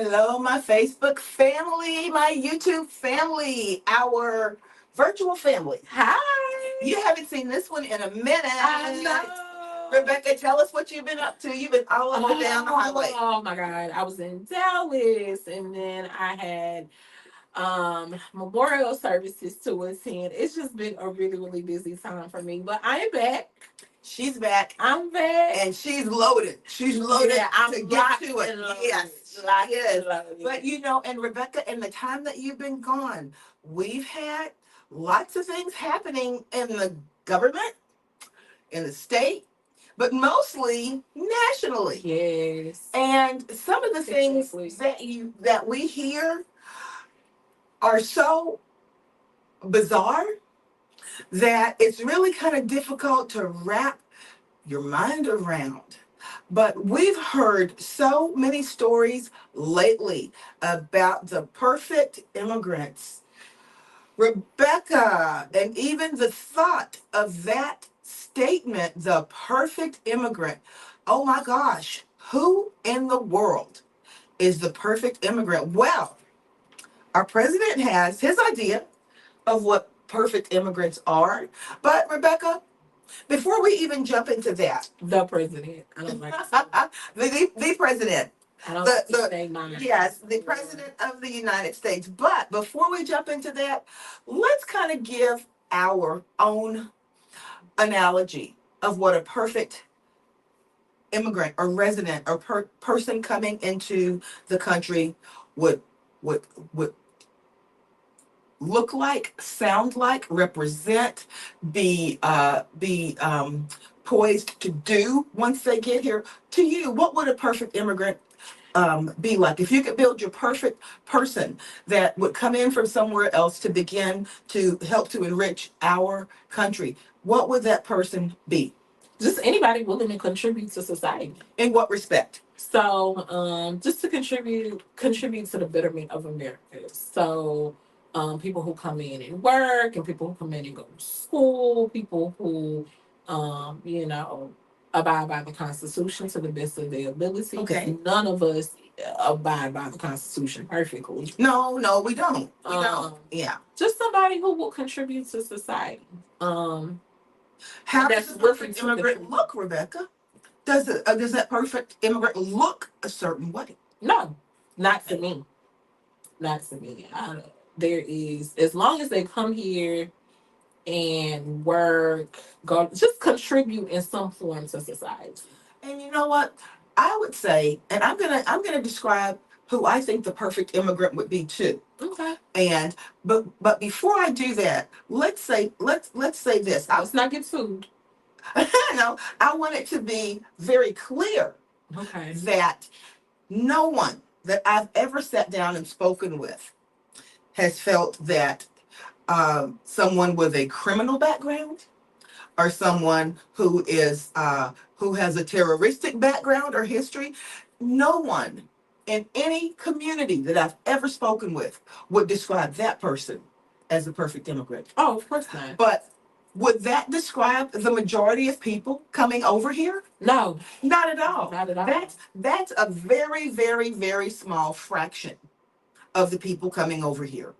Hello, my Facebook family, my YouTube family, our virtual family. Hi. You haven't seen this one in a minute. I know. Rebecca, tell us what you've been up to. You've been all up and down the highway. Oh my God. I was in Dallas and then I had memorial services to attend. It's just been a really, really busy time for me. But I am back. She's back. I'm back. And she's loaded. She's loaded to get to it. Yes. Yes. But and Rebecca, in the time that you've been gone, we've had lots of things happening in the government, in the state, but mostly nationally. Yes. And some of the things that we hear are so bizarre that it's really kind of difficult to wrap your mind around. But we've heard so many stories lately about the perfect immigrants. Rebecca, and even the thought of that statement, the perfect immigrant. Oh my gosh, who in the world is the perfect immigrant? Well, our president has his idea of what perfect immigrants are. But Rebecca, before we even jump into that, the president. I don't like the president. I don't like to say mine. Yes, the president of the United States. But before we jump into that, let's kind of give our own analogy of what a perfect immigrant or resident or person coming into the country would would would look like, sound like, represent, be poised to do once they get here. To you, what would a perfect immigrant be like? If you could build your perfect person that would come in from somewhere else to begin to help to enrich our country, what would that person be? Just anybody willing to contribute to society. In what respect? So, just to contribute to the betterment of America. So, people who come in and work, and people who come in and go to school, people who, abide by the Constitution to the best of their ability. Okay. None of us abide by the Constitution perfectly. No, we don't. We don't. Yeah. Just somebody who will contribute to society. How does a perfect immigrant look, Rebecca? Does that perfect immigrant look a certain way? No, not to me. Not to me. There is, as long as they come here and work, go, just contribute in some form to society. And you know what? I would say, and I'm gonna describe who I think the perfect immigrant would be too. Okay. And but before I do that, let's say this. Let's not get sued. No, I want it to be very clear. Okay. That no one that I've ever sat down and spoken with has felt that someone with a criminal background or someone who has a terroristic background or history, no one in any community that I've ever spoken with would describe that person as the perfect immigrant. Oh, of course not. But would that describe the majority of people coming over here? No, not at all. Not at all. That's a very, very, very small fraction of the people coming over here.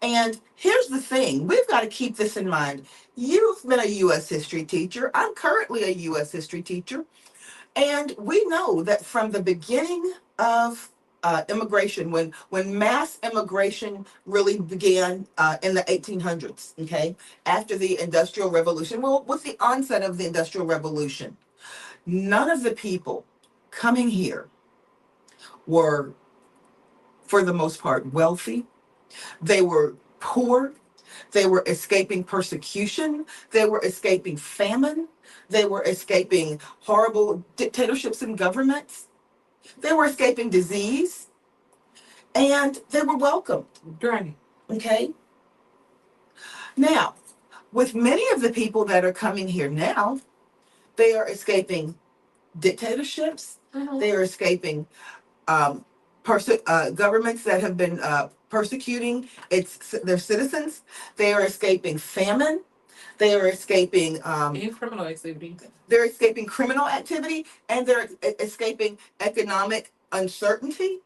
And here's the thing, we've got to keep this in mind. You've been a U.S. history teacher. I'm currently a U.S. history teacher. And we know that from the beginning of immigration, when mass immigration really began in the 1800s, okay, after the Industrial Revolution, well, with the onset of the Industrial Revolution, none of the people coming here were, for the most part, wealthy. They were poor. They were escaping persecution. They were escaping famine. They were escaping horrible dictatorships and governments. They were escaping disease. And they were welcomed. Right. Okay? Now, with many of the people that are coming here now, they are escaping dictatorships. Mm-hmm. They are escaping governments that have been persecuting their citizens. They are escaping famine. They are escaping criminal activity. They're escaping criminal activity, and they're escaping economic uncertainty.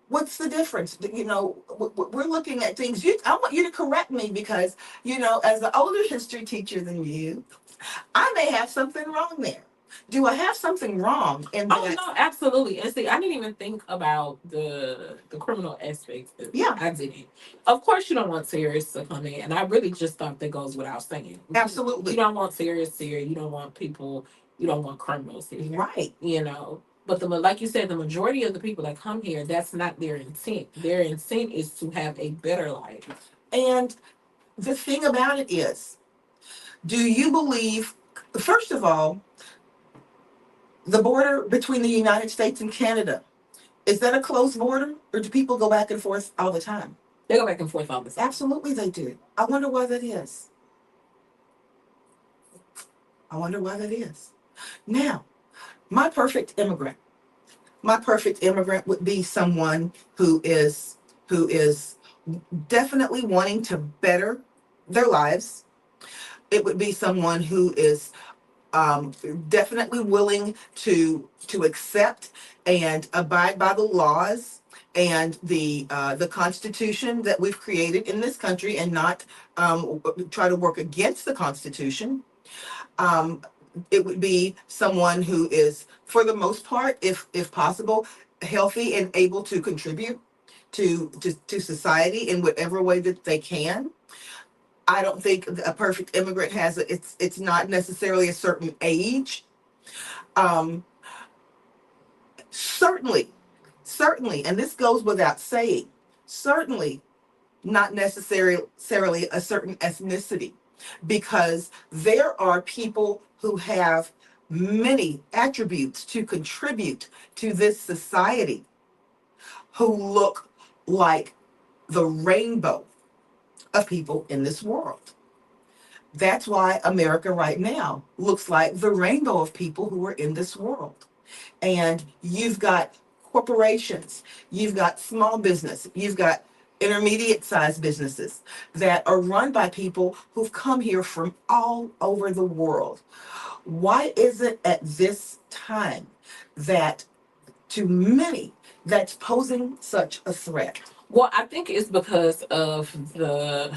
What's the difference? We're looking at things. I want you to correct me because, as an older history teacher than you, I may have something wrong there. Do I have something wrong in Oh that? no, absolutely. And see, I didn't even think about the criminal aspects. Yeah. I didn't. Of course, you don't want terrorists to come in, and I really just thought that goes without saying. Absolutely. You don't want terrorists here. You don't want people. You don't want criminals here. Right. But like you said, the majority of the people that come here, that's not their intent. Their intent is to have a better life. And the thing about it is, do you believe, first of all, the border between the United States and Canada, is that a closed border, or do people go back and forth all the time? They go back and forth all the time. Absolutely, they do. I wonder why that is. I wonder why that is. Now, my perfect immigrant. My perfect immigrant would be someone who is definitely wanting to better their lives. It would be someone who is definitely willing to accept and abide by the laws and the Constitution that we've created in this country, and not try to work against the Constitution. Um, it would be someone who is, for the most part, if possible, healthy and able to contribute to society in whatever way that they can. I don't think a perfect immigrant has it's not necessarily a certain age. Um, certainly, certainly, and this goes without saying, certainly not necessarily a certain ethnicity, because there are people who have many attributes to contribute to this society who look like the rainbow of people in this world. That's why America right now looks like the rainbow of people who are in this world. And you've got corporations, you've got small business, you've got intermediate sized businesses that are run by people who've come here from all over the world. Why is it at this time that to many that's posing such a threat? Well, I think it's because of the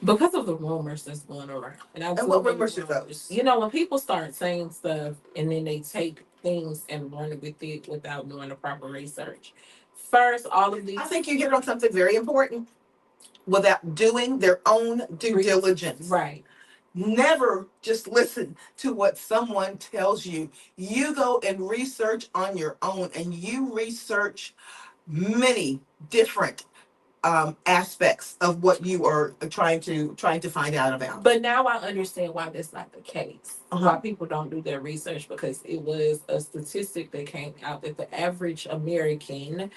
because of the rumors that's going around. And what rumors are those? When people start saying stuff and then they take things and run with it without doing the proper research. First, all of these. I think you hit on something very important. Without doing their own due diligence. Right. Never just listen to what someone tells you. You go and research on your own, and you research many different aspects of what you are trying to find out about. But now I understand why that's not the case. Why people don't do their research, because it was a statistic that came out that the average American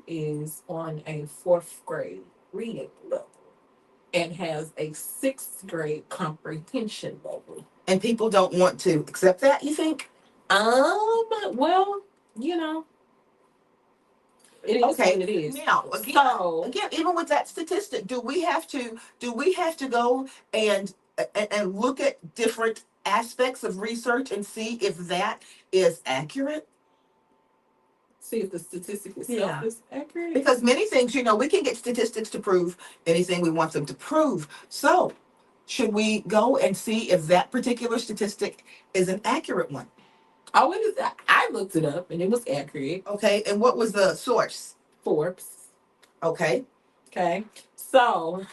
is on a fourth grade reading level and has a sixth grade comprehension level. And people don't want to accept that, you think? Well, it is okay. What it is. Now, again, even with that statistic, do we have to go and look at different aspects of research and see if that is accurate? See if the statistic itself is accurate? Because many things, we can get statistics to prove anything we want them to prove. So, should we go and see if that particular statistic is an accurate one? Oh, it is. I looked it up and it was accurate. Okay, and what was the source? Forbes. Okay. So,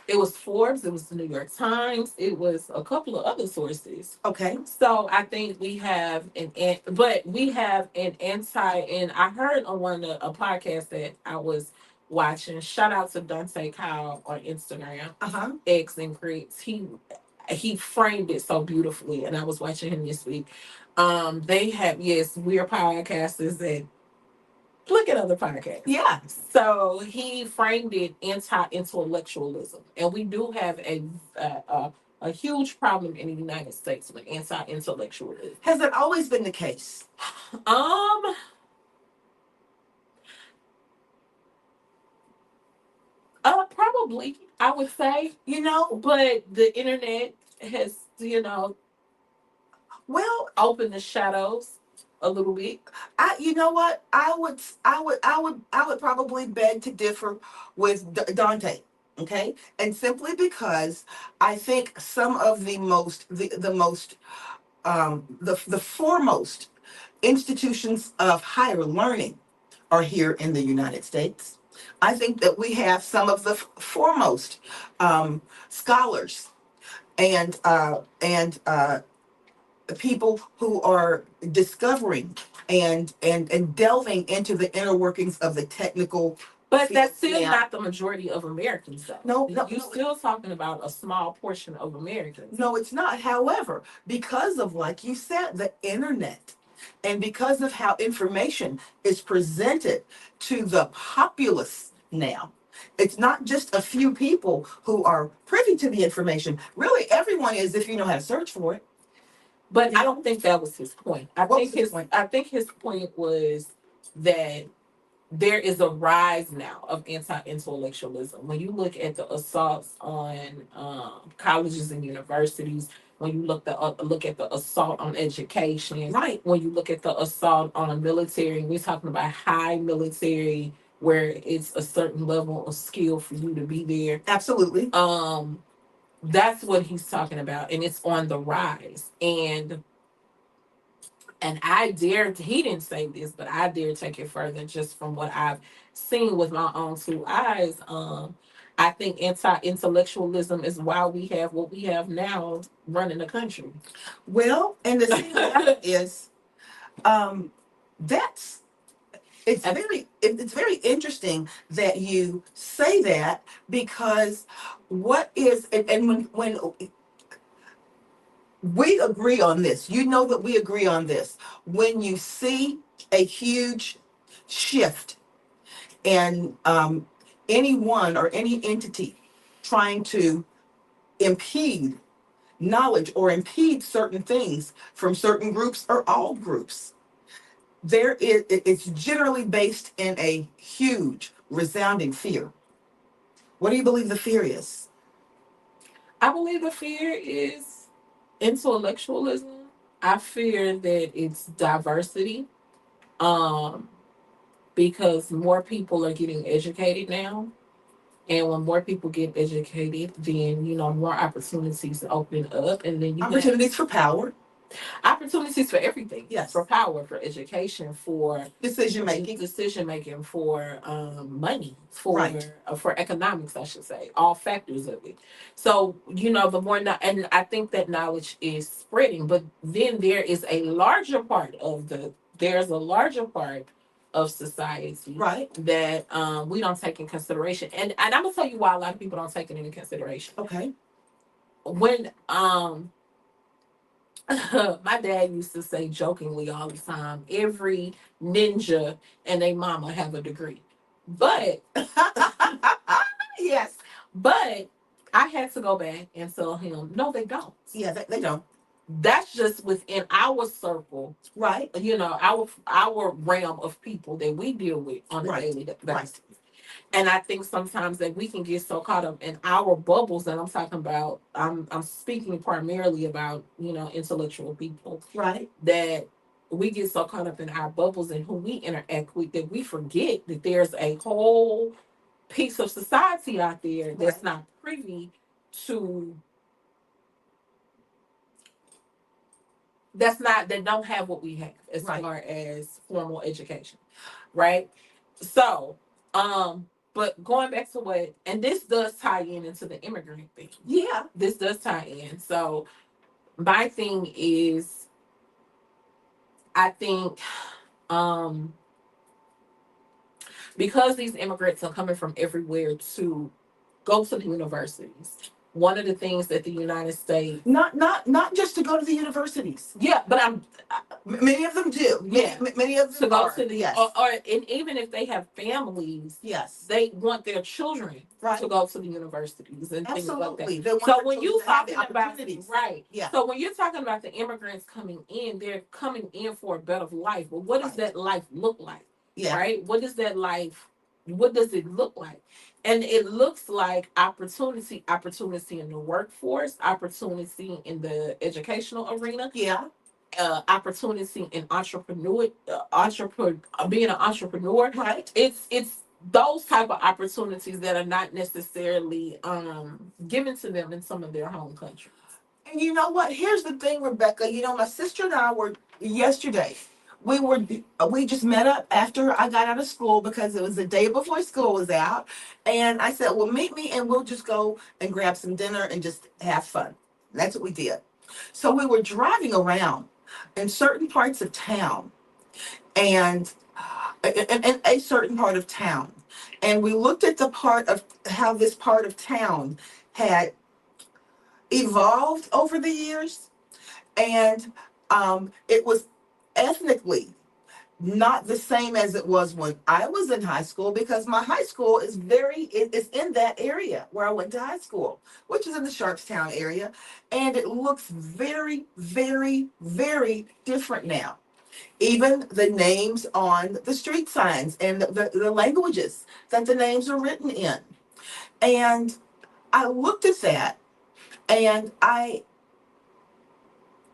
it was Forbes, it was the New York Times, it was a couple of other sources. Okay. So I think we have and I heard on a podcast that I was watching. Shout out to Dante Kyle on Instagram. X and Creeks. He framed it so beautifully, and I was watching him this week. They have, yes, we're podcasters that look at other podcasts. Yeah. So he framed it anti-intellectualism, and we do have a huge problem in the United States with anti-intellectualism. Has that always been the case? Probably, I would say, but the internet has, well, opened the shadows a little bit. You know what? I would probably beg to differ with Dante. Okay, and simply because I think some of the foremost institutions of higher learning are here in the United States. I think that we have some of the foremost scholars and people who are discovering and delving into the inner workings of the technical. But that's field still now. not the majority of Americans, though. No, You're still talking about a small portion of Americans. no, it's not. However, because of, like you said, the internet, and because of how information is presented to the populace now, it's not just a few people who are privy to the information. Really, everyone is if you know how to search for it. But I don't think that was his point. What was his point? I think his point was that there is a rise now of anti-intellectualism. When you look at the assaults on colleges and universities, when you look at the assault on education, Right. when you look at the assault on military, we're talking about high military, where it's a certain level of skill for you to be there. Absolutely. That's what he's talking about, and it's on the rise. And I dare, he didn't say this, but I dare take it further just from what I've seen with my own two eyes. I think anti-intellectualism is why we have what we have now running the country. Well, and the thing about it is, that's it's very interesting that you say that, because what is and when we agree on this, you know that we agree on this. When you see a huge shift in anyone or any entity trying to impede knowledge or impede certain things from certain groups or all groups, it's generally based in a huge resounding fear. What do you believe the fear is? I believe the fear is intellectualism. I fear that it's diversity. Um, because more people are getting educated now. And when more people get educated, then more opportunities open up, and then Opportunities for power, opportunities for everything. Yes. For power, for education, for decision making, for money, for Right. For economics, I should say, all factors of it. So the more, and I think that knowledge is spreading, but then there's a larger part of society, Right. that we don't take in consideration, and I'm gonna tell you why a lot of people don't take it into consideration. Okay. When my dad used to say jokingly all the time, every ninja and their mama have a degree. But Yes. but I had to go back and tell him, no, they don't. Yeah, they don't. That's just within our circle, Right. Our realm of people that we deal with on a Right. daily basis. Right. And I think sometimes that we can get so caught up in our bubbles, and I'm talking about, I'm speaking primarily about, intellectual people, Right. that we get so caught up in our bubbles and who we interact with, that we forget that there's a whole piece of society out there that's Right. not privy to, that don't have what we have as Right. far as formal education, right? So, but going back to and this does tie into the immigrant thing. Yeah. This does tie in. So my thing is, I think, um, because these immigrants are coming from everywhere to go to the universities. One of the things that the United States, not just to go to the universities. Yeah, but many of them do. Yeah, many of them to go are. to the, Yes. And even if they have families, Yes. they want their children Right. to go to the universities and Absolutely. things like that. So when you talking about, right, yeah. So when you're talking about the immigrants coming in, they're coming in for a better life. But what does that life look like? Yeah. Right? What does that life? What does it look like? And it looks like opportunity in the workforce, opportunity in the educational arena. Yeah. opportunity in being an entrepreneur. Right. It's those type of opportunities that are not necessarily given to them in some of their home countries. And you know what? Here's the thing, Rebecca. You know, my sister and I were yesterday. We just met up after I got out of school because it was the day before school was out, and I said, "Well, meet me, and we'll just go and grab some dinner and just have fun." That's what we did. So we were driving around in certain parts of town, and in a certain part of town, and we looked at the part of how this part of town had evolved over the years, and it was ethnically not the same as it was when I was in high school, because my high school is in that area where I went to high school, which is in the Sharpstown area, and it looks very, very, very different now. Even the names on the street signs and the languages that the names are written in. And I looked at that, and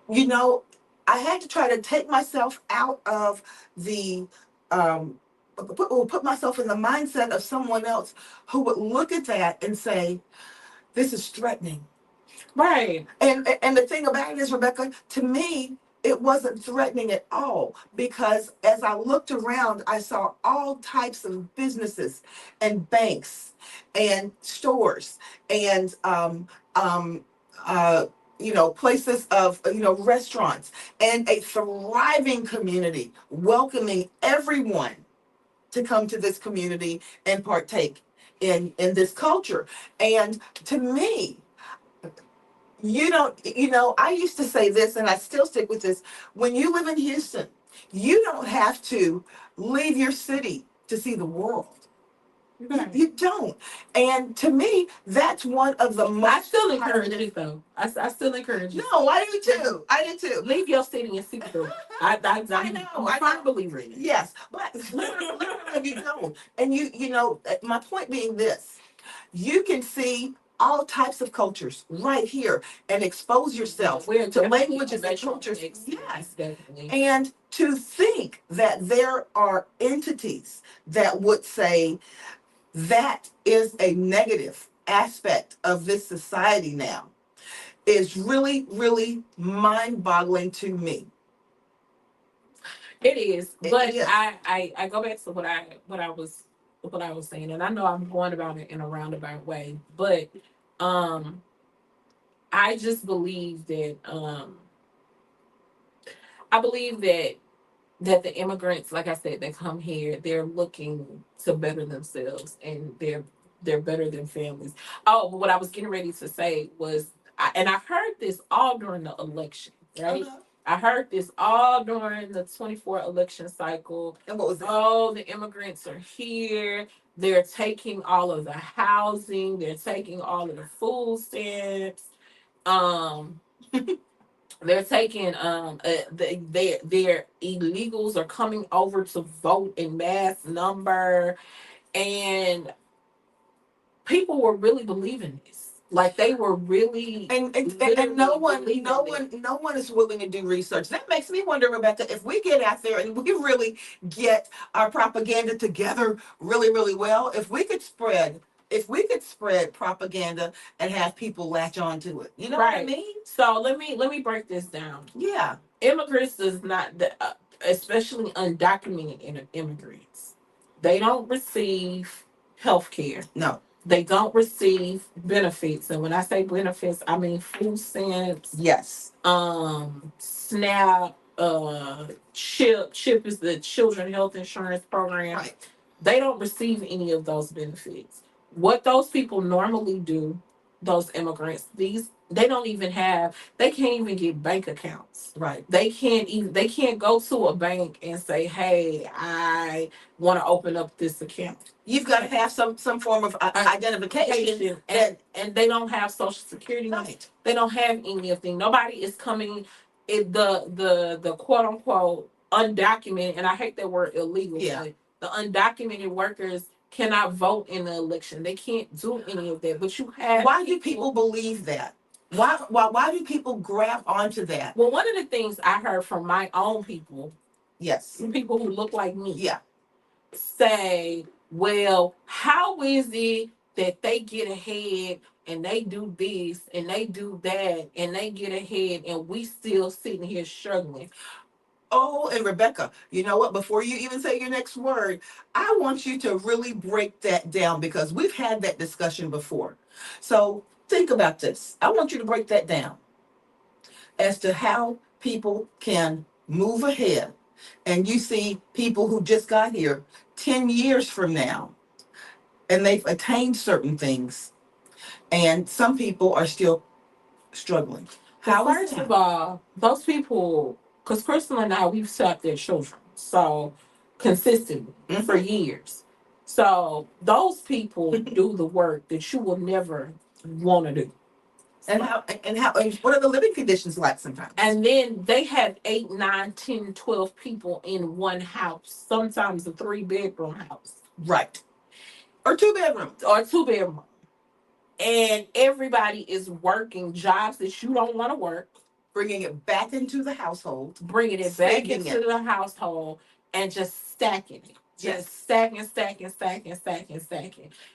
you know, I had to try to take myself out of the put myself in the mindset of someone else who would look at that and say, "This is threatening." Right. And the thing about it is, Rebecca, to me, it wasn't threatening at all, because as I looked around, I saw all types of businesses and banks and stores and uh, places of restaurants, and a thriving community welcoming everyone to come to this community and partake in this culture. And to me, I used to say this, and I still stick with this. When you live in Houston, you don't have to leave your city to see the world. Right. You don't. And to me, that's one of the most. I still encourage it though. I still encourage it. No, I do too. I do too. Leave your city and see the world. I know. I'm a firm believer in it. Yes, but literally you don't. And my point being this: you can see all types of cultures right here and expose yourself We're to definitely languages and cultures. Yes, definitely. And to think that there are entities that would say that is a negative aspect of this society now is really, really mind-boggling to me. It is, It but is. I go back to what I was saying, and I know I'm going about it in a roundabout way, but um, I just believe that I believe that the immigrants, like I said, that come here, they're looking to better themselves, and they're better than families. Oh, but what I was getting ready to say was, and I heard this all during the election, right? Uh-huh. I heard this all during the 24 election cycle. And what was that? Oh, the immigrants are here. They're taking all of the housing. They're taking all of the food stamps. Um, they're taking their illegals are coming over to vote in mass number, and people were really believing this. Like they were really, and no one is willing to do research. That makes me wonder, Rebecca, if we get out there and we really get our propaganda together really, really well, if we could spread propaganda and have people latch on to it. You know what I right. mean? So let me break this down. Yeah. Immigrants does not, especially undocumented immigrants, they don't receive health care. No. They don't receive benefits, and when I say benefits, I mean food stamps, Yes. SNAP, CHIP is the Children Health Insurance Program. Right. They don't receive any of those benefits. What those people normally do, those immigrants, they don't even have, they can't even get bank accounts. Right. They can't go to a bank and say, "Hey, I want to open up this account." You've got to have some form of identification, and they don't have social security numbers. Right. They don't have anything. Nobody is coming. The quote unquote undocumented, and I hate that word illegal. Yeah. But the undocumented workers cannot vote in the election. They can't do any of that. But you have. Why do people believe that? Why do people grab onto that? Well, one of the things I heard from my own people, Yes. people who look like me, Yeah. say, well, how is it that they get ahead and they do this and they do that and they get ahead and we still sitting here struggling? Oh, and Rebecca, you know what? Before you even say your next word, I want you to really break that down because we've had that discussion before. So think about this. I want you to break that down as to how people can move ahead. And you see people who just got here 10 years from now and they've attained certain things, and some people are still struggling. Well, How is first that? of all, those people, because Crystal and I, we've taught their children so consistently for Mhm. years. So those people do the work that you will never want to do. And what are the living conditions like sometimes? And then they have 8, 9, 10, 12 people in one house, sometimes a 3-bedroom house. Right. Or 2 bedrooms. Or a 2 bedroom. And everybody is working jobs that you don't want to work, Bringing it back into the household, bringing it back saving into it. the household, and just stacking it. Yes. Just stacking.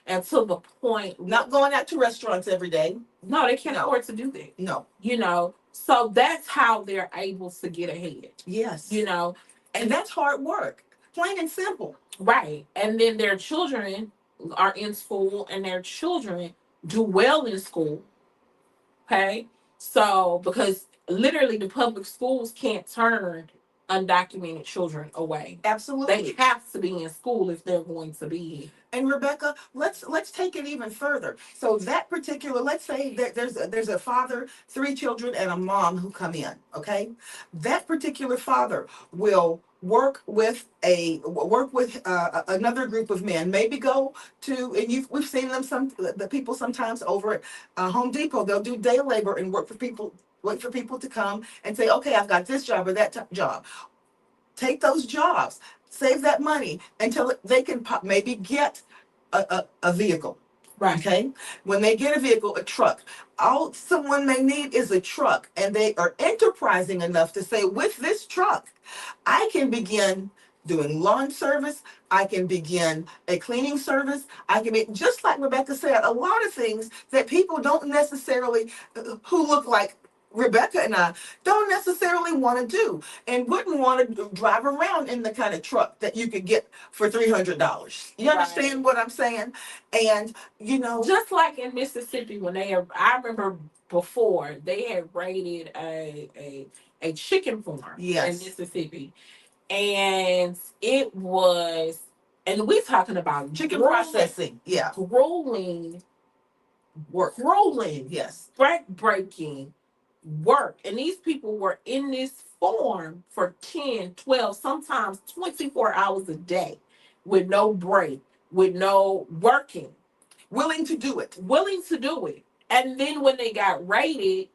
And to the point. Not going out to restaurants every day. No, they can't No. afford to do that. No. You know, so that's how they're able to get ahead. Yes. You know, And that's hard work. Plain and simple. right. And then their children are in school and their children do well in school. Okay. So, because literally the public schools can't turn undocumented children away. Absolutely. They have to be in school if they're going to be here. And Rebecca, let's take it even further. So that particular, let's say that there's a father, 3 children, and a mom who come in. Okay, that particular father will work with another group of men. Maybe go to, and we've seen them, the people sometimes over at Home Depot. They'll do day labor and work for people. Wait for people to come and say, okay, I've got this job or that job. Take those jobs, save that money until they can maybe get a vehicle. Right. Okay. When they get a vehicle, a truck, all someone may need is a truck, and they are enterprising enough to say, with this truck, I can begin doing lawn service. I can begin a cleaning service. I can be, just like Rebecca said, a lot of things that people don't necessarily, who look like Rebecca and I, don't necessarily want to do, and wouldn't want to drive around in the kind of truck that you could get for $300. You understand Right. what I'm saying? And you know, Just like in Mississippi, when I remember before they had raided a chicken farm in yes, Mississippi, and it was, and we're talking about chicken processing, yeah, grueling, work, yes, breaking work. And these people were in this farm for 10, 12, sometimes 24 hours a day with no break, with no working, willing to do it. And then when they got raided,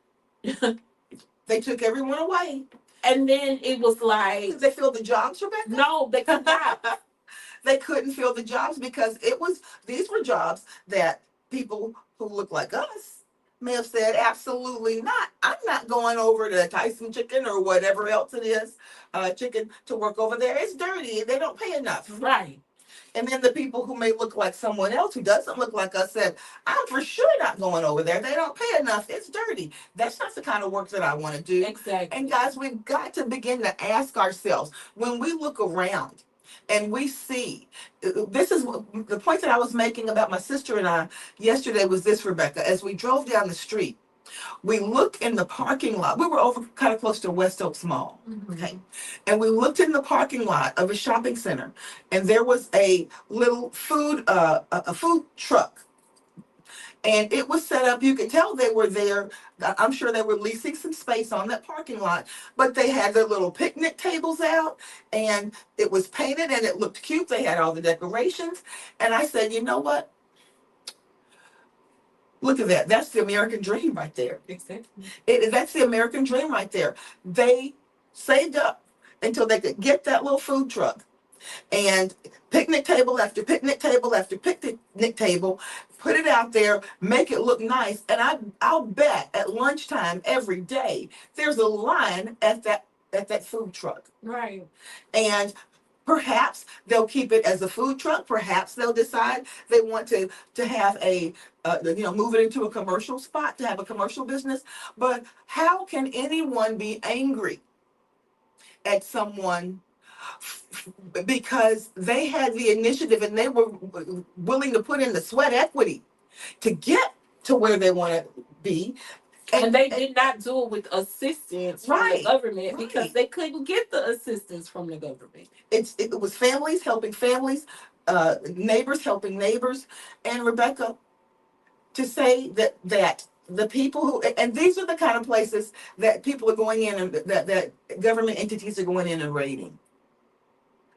They took everyone away. and then it was like, Did they fill the jobs, Rebecca? no, they could not. They couldn't fill the jobs because these were jobs that people who look like us may have said, absolutely not. I'm not going over to Tyson Chicken or whatever else it is, chicken, to work over there. It's dirty. They don't pay enough. Right. And then the people who may look like someone else who doesn't look like us said, I'm for sure not going over there. They don't pay enough. It's dirty. That's not the kind of work that I want to do. Exactly. And guys, we've got to begin to ask ourselves, when we look around and we see, this is the point that I was making about my sister and I yesterday was this, Rebecca. As we drove down the street, we looked in the parking lot. We were over kind of close to West Oaks Mall. Mm-hmm. Okay. And we looked in the parking lot of a shopping center, and there was a little a food truck. And it was set up. You could tell they were there. I'm sure they were leasing some space on that parking lot, but they had their little picnic tables out, and it was painted and it looked cute. They had all the decorations. And I said, you know what? Look at that. That's the American dream right there. Exactly. That's the American dream right there. They saved up until they could get that little food truck, and picnic table after picnic table after picnic table, put it out there, make it look nice, and I'll bet at lunchtime every day there's a line at that food truck. Right. And perhaps they'll keep it as a food truck. Perhaps they'll decide they want to have a move it into a commercial spot, to have a commercial business. But how can anyone be angry at someone because they had the initiative and they were willing to put in the sweat equity to get to where they want to be? And they did not do it with assistance from the Right, government because right. they couldn't get the assistance from the government. It was families helping families, neighbors helping neighbors. And Rebecca, to say that the people who, and these are the kind of places that people are going in, and that government entities are going in and raiding.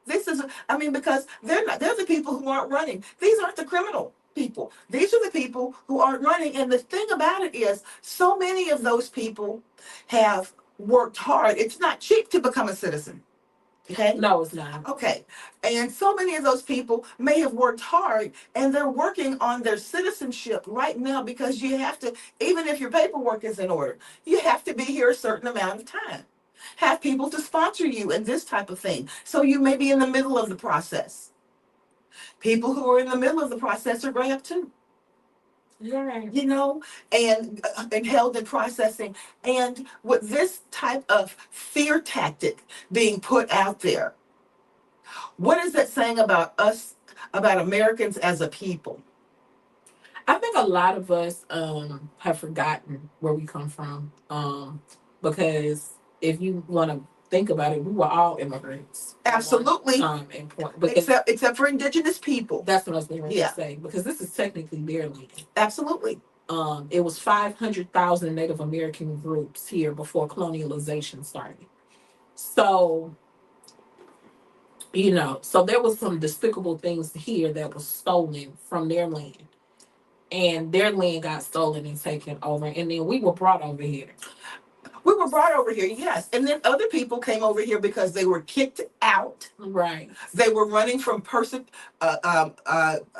This is, I mean, because they're the people who aren't running. These aren't the criminal people. These are the people who aren't running. And the thing about it is, so many of those people have worked hard. It's not cheap to become a citizen. Okay? No, it's not. Okay. And so many of those people may have worked hard, and they're working on their citizenship right now, because you have to, even if your paperwork is in order, you have to be here a certain amount of time. Have people to sponsor you and this type of thing. So you may be in the middle of the process. People who are in the middle of the process are grabbed too. Right. You know, and held in processing. And with this type of fear tactic being put out there, what is that saying about us, about Americans as a people? I think a lot of us have forgotten where we come from, because if you want to think about it, we were all immigrants. Absolutely. And point, because Except for indigenous people. that's what I was going Yeah. to say, because this is technically their land. Absolutely. It was 500,000 Native American groups here before colonialization started. So, so there was some despicable things here that was stolen from their land. And their land got stolen and taken over. And then we were brought over here. We were brought over here, yes. And then other people came over here because they were kicked out. Right. They were running from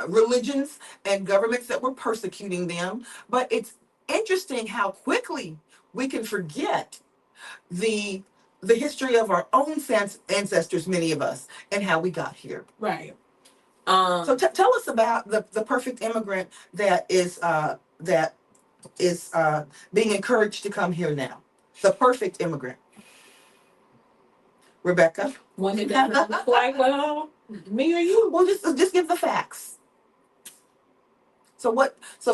religions and governments that were persecuting them. But it's interesting how quickly we can forget the history of our own ancestors, many of us, and how we got here. Right. So tell us about the perfect immigrant that is being encouraged to come here now. The perfect immigrant. Rebecca? One that doesn't look like, well, me or you. Well, just give the facts. So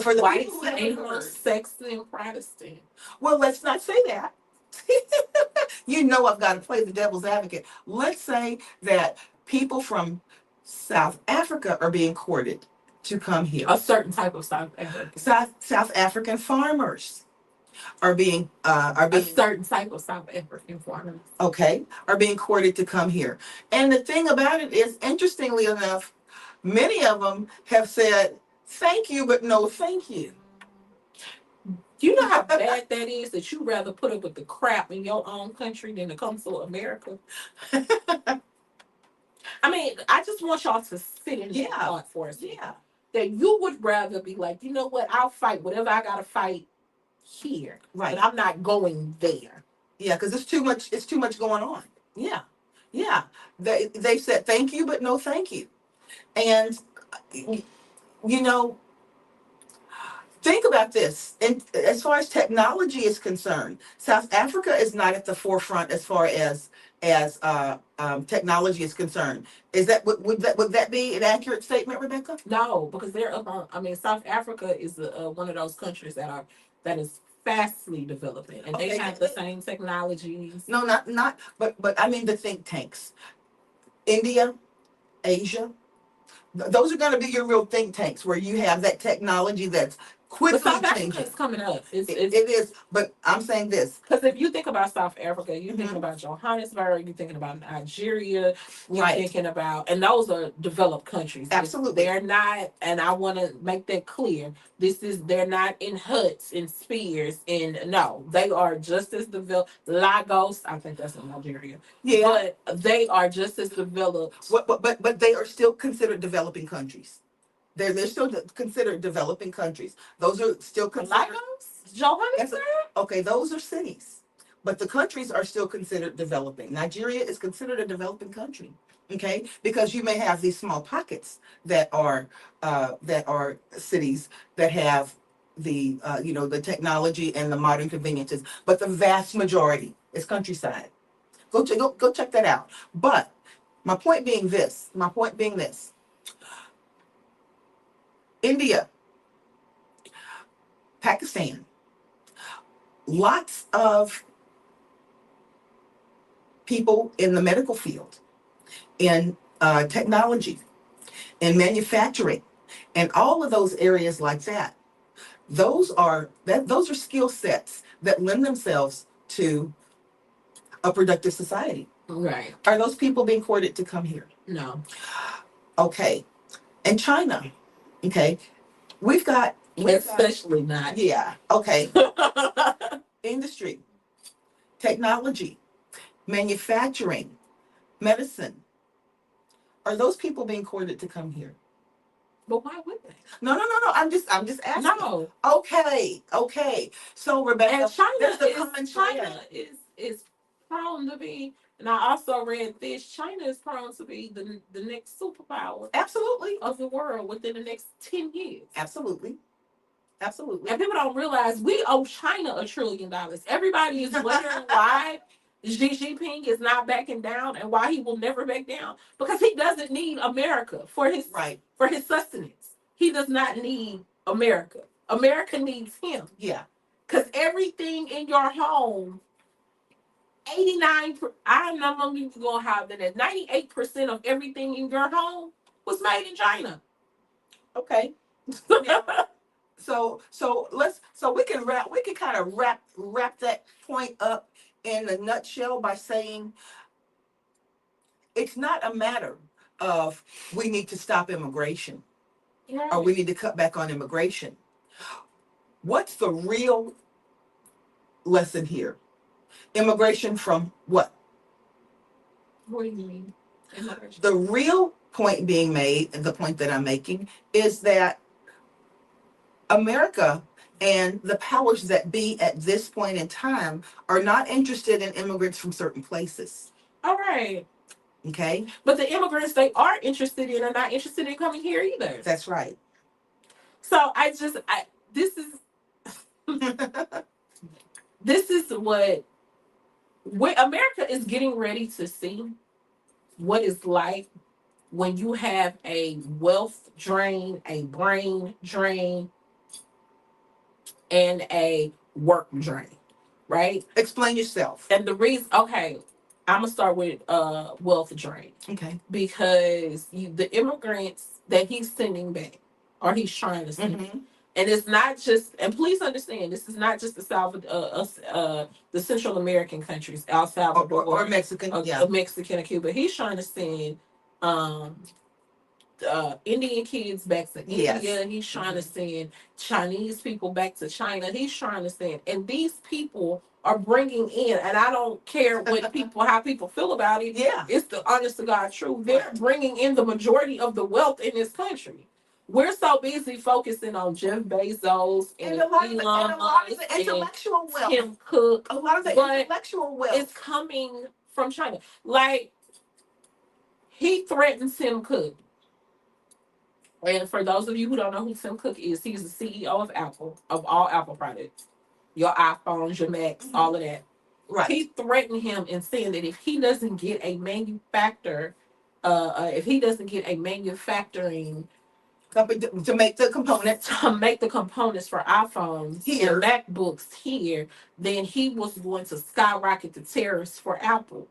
for the White, people who haven't heard, Anglo-Saxon, Protestant. well, let's not say that. You know I've got to play the devil's advocate. Let's say that people from South Africa are being courted to come here. A certain type of South African. South African farmers are being a certain type of South African farmers. Okay, are being courted to come here. And the thing about it is, interestingly enough, many of them have said, thank you, but no thank you. Do you know how bad that is, that you rather put up with the crap in your own country than to come to America? I mean, I just want y'all to sit in that thought for a second. Yeah. That you would rather be like, you know what, I'll fight whatever I gotta fight here. Right. But I'm not going there. Yeah, because it's too much going on. Yeah. Yeah. They said thank you, but no thank you. And think about this. And as far as technology is concerned, South Africa is not at the forefront as far as technology is concerned. Is that would that be an accurate statement, Rebecca? No, because they're up on. I mean, South Africa is one of those countries that is fastly developing, and they have the same technologies. No, not. But I mean the think tanks. India, Asia. Those are going to be your real think tanks where you have that technology that's quickly South changing. Africa is coming up. It is, but I'm saying this. Because if you think about South Africa, you're thinking about Johannesburg, you're thinking about Nigeria, you're thinking about, and those are developed countries. Absolutely. They're not, and I want to make that clear, they're not in huts and spears, and no, they are just as developed. Lagos, I think that's in Nigeria. Yeah. But they are just as developed. But they are still considered developing countries. They're still considered developing countries. Those are still considered. Lagos, Johannesburg. Okay, those are cities, but the countries are still considered developing. Nigeria is considered a developing country. Okay, because you may have these small pockets that are cities that have the the technology and the modern conveniences, but the vast majority is countryside. Go check that out. But my point being this. My point being this. India, Pakistan, lots of people in the medical field, in technology, in manufacturing, and all of those areas like that. Those are skill sets that lend themselves to a productive society. Right. Are those people being courted to come here? No. Okay. And China. Okay. Especially not. Yeah. Okay. Industry, technology, manufacturing, medicine. Are those people being courted to come here? But why would they? No. I'm just asking. No. Okay. So Rebecca, And China is prone to be, and I also read this. China is prone to be the next superpower. Absolutely. Of the world within the next 10 years. Absolutely. And people don't realize we owe China $1 trillion. Everybody is wondering why Xi Jinping is not backing down and why he will never back down, because he doesn't need America for his sustenance. He does not need America. America needs him. Yeah. Because everything in your home, 89, I'm not going to have that. 98% of everything in your home was made in China. Okay. Now, so we can kind of wrap that point up in a nutshell by saying it's not a matter of we need to stop immigration or we need to cut back on immigration. What's the real lesson here? Immigration from what? What do you mean? The real point being made, and the point that I'm making, is that America and the powers that be at this point in time are not interested in immigrants from certain places. All right. Okay. But the immigrants they are interested in are not interested in coming here either. That's right. So this is this is what America is getting ready to see what it's like when you have a wealth drain, a brain drain, and a work drain, right? Explain yourself. And the reason, okay, I'm gonna start with wealth drain. Okay. Because the immigrants that he's sending back, or he's trying to send, and it's not just. And please understand, this is not just the Central American countries, El Salvador or Mexican, Mexican and Cuba. He's trying to send Indian kids back to India. Yes. He's trying to send Chinese people back to China. He's trying to send, and these people are bringing in, and I don't care how people feel about it. Yeah, it's the honest to God truth. They're bringing in the majority of the wealth in this country. We're so busy focusing on Jeff Bezos and a lot of the intellectual wealth. Tim Cook. A lot of the intellectual wealth is coming from China. Like, he threatened Tim Cook. And for those of you who don't know who Tim Cook is, he's the CEO of Apple, of all Apple products. Your iPhones, your Macs, all of that. Right. He threatened him and saying that if he doesn't get a manufacturing company to make the components for iPhones here and MacBooks here, then he was going to skyrocket the tariffs for Apple.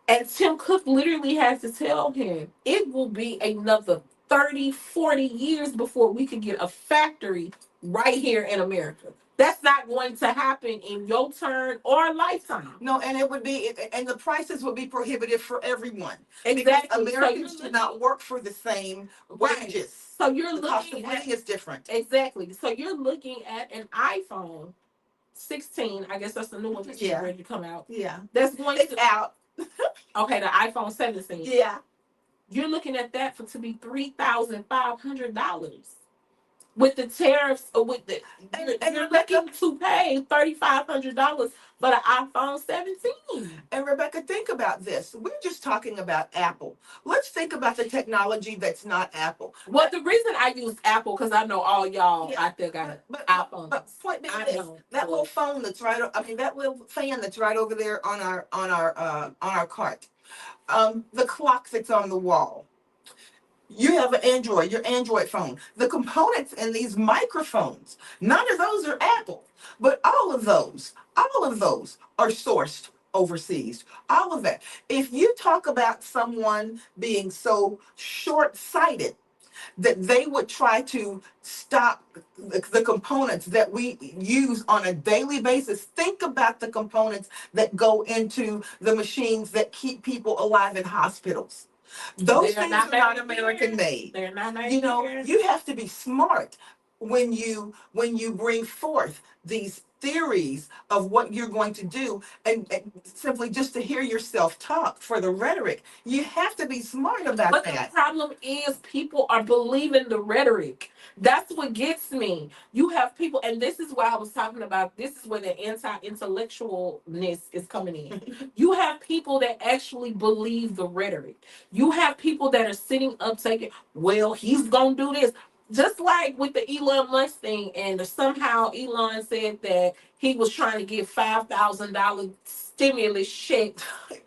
And Tim Cook literally has to tell him it will be another 30, 40 years before we could get a factory right here in America. That's not going to happen in your turn or lifetime. No, and the prices would be prohibitive for everyone. Exactly. Because Americans do not work for the same wages. So you're the cost of living is different. Exactly. So you're looking at an iPhone 16. I guess that's the new one that's ready to come out. Yeah. That's going out. Okay, the iPhone 17. Yeah. You're looking at that for to be $3,500 with the tariffs, or with the And you're Rebecca, looking to pay $3,500 for the iPhone 17. and Rebecca, think about this. We're just talking about Apple. Let's think about the technology that's not Apple. Well, the reason I use Apple because I know all y'all Yeah, out there got but iPhones. point being I this, don't. that little phone that's right, I mean that little fan that's right over there on our cart. The clock that's on the wall. You have an Android, your Android phone. The components in these microphones, none of those are Apple, but all of those are sourced overseas. All of that. If you talk about someone being so short-sighted that they would try to stop the components that we use on a daily basis. Think about the components that go into the machines that keep people alive in hospitals. Those They're things not are not made American here. made. They're not made You know, here. you have to be smart when you bring forth these theories of what you're going to do, and simply just to hear yourself talk for the rhetoric. You have to be smart about But the that. problem is people are believing the rhetoric. That's what gets me. You have people, and this is why I was talking about. This is where the anti-intellectualness is coming in. You have people that actually believe the rhetoric. You have people that are sitting up taking, well, he's gonna do this. Just like with the Elon Musk thing, and somehow Elon said that he was trying to get $5,000 stimulus check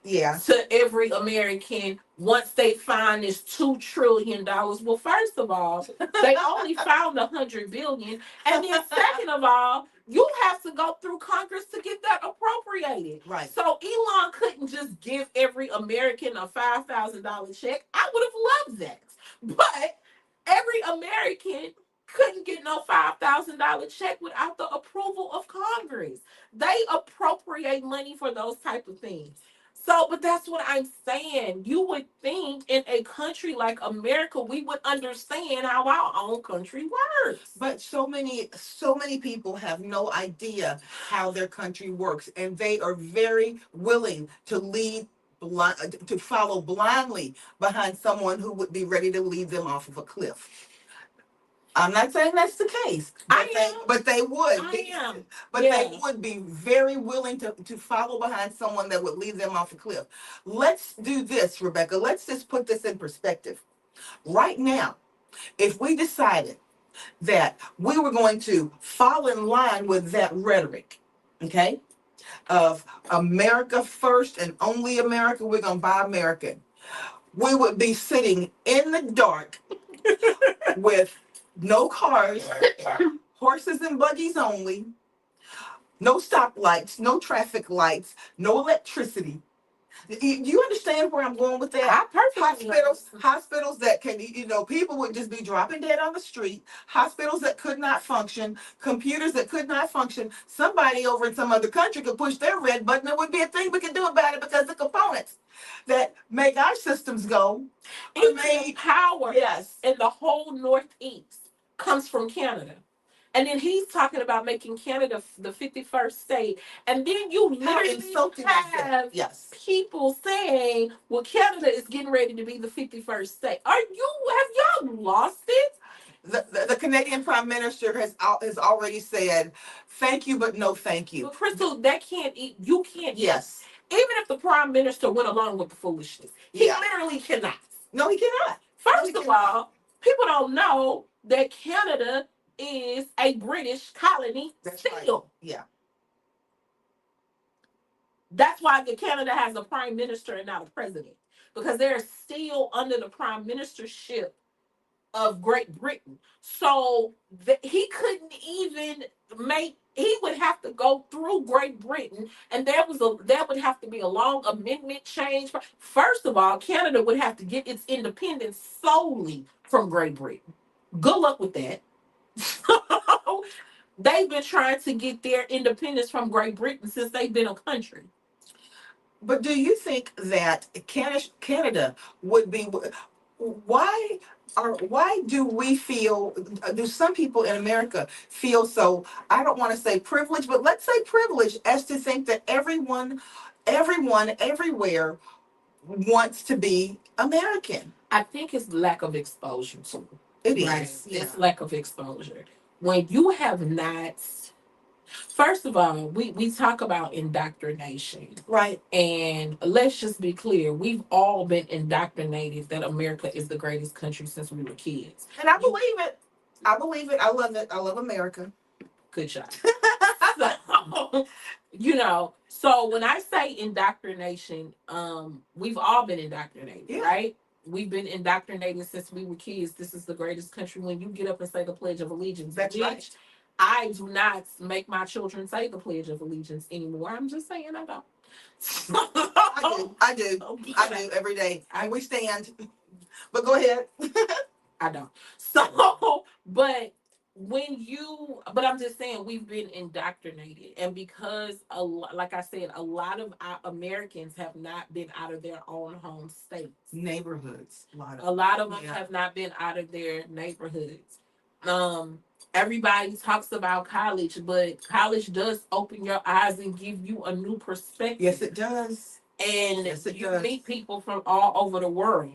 Yeah. to every American once they find this $2 trillion. Well, first of all, they only found 100 billion, and then second of all, you have to go through Congress to get that appropriated. Right. So Elon couldn't just give every American a $5,000 check. I would have loved that, but every American couldn't get no $5,000 check without the approval of Congress. They appropriate money for those type of things. So, but that's what I'm saying. You would think in a country like America, we would understand how our own country works. But so many people have no idea how their country works, and they are very willing to to follow blindly behind someone who would be ready to lead them off of a cliff. I'm not saying that's the case, but they would. I am. But Yeah. they would be very willing to follow behind someone that would lead them off a cliff. Let's do this, Rebecca. Let's just put this in perspective. Right now, if we decided that we were going to fall in line with that rhetoric, okay, of America first and only America, we're going to buy American, we would be sitting in the dark with no cars, horses and buggies only, no stoplights, no traffic lights, no electricity. Do you understand where I'm going with that? I perfectly Hospitals that can, people would just be dropping dead on the street. Hospitals that could not function, computers that could not function. Somebody over in some other country could push their red button. There would be a thing we could do about it because the components that make our systems go are made. Power, Yes, in the whole Northeast comes from Canada. And then he's talking about making Canada the 51st state. And then you how literally insulting is that? have Yes. people saying, well, Canada is getting ready to be the 51st state. Have y'all lost it? The Canadian Prime Minister has already said, thank you, but no thank you. But Crystal, that can't eat. You can't. Yes. Even if the Prime Minister went along with the foolishness, he literally cannot. No, he cannot. First of all, people don't know that Canada is a British colony still. Right. Yeah. That's why Canada has a prime minister and not a president, because they're still under the prime ministership of Great Britain. So he couldn't even make. He would have to go through Great Britain, and there would have to be a long amendment change. First of all, Canada would have to get its independence solely from Great Britain. Good luck with that. They've been trying to get their independence from Great Britain since they've been a country. But do you think that Canada would be? Why do we feel? Do some people in America feel so? I don't want to say privileged, but let's say privileged, as to think that everyone, everywhere wants to be American. I think it's lack of exposure too. It Right. is. Yeah. It's lack of exposure. When you have not, first of all, we talk about indoctrination. Right. And let's just be clear, we've all been indoctrinated that America is the greatest country since we were kids. And I believe it. I believe it. I love it. I love America. Good job. So, so when I say indoctrination, we've all been indoctrinated, Yeah. right? We've been indoctrinated since we were kids. This is the greatest country. When you get up and say the Pledge of Allegiance, That's right. I do not make my children say the Pledge of Allegiance anymore. I'm just saying I don't. I do every day. We stand. But go ahead. I don't. So, but I'm just saying we've been indoctrinated, and because like I said, a lot of our Americans have not been out of their own home states, neighborhoods. A lot of them have not been out of their neighborhoods. Everybody talks about college, but college does open your eyes and give you a new perspective. Yes, it does. And you meet people from all over the world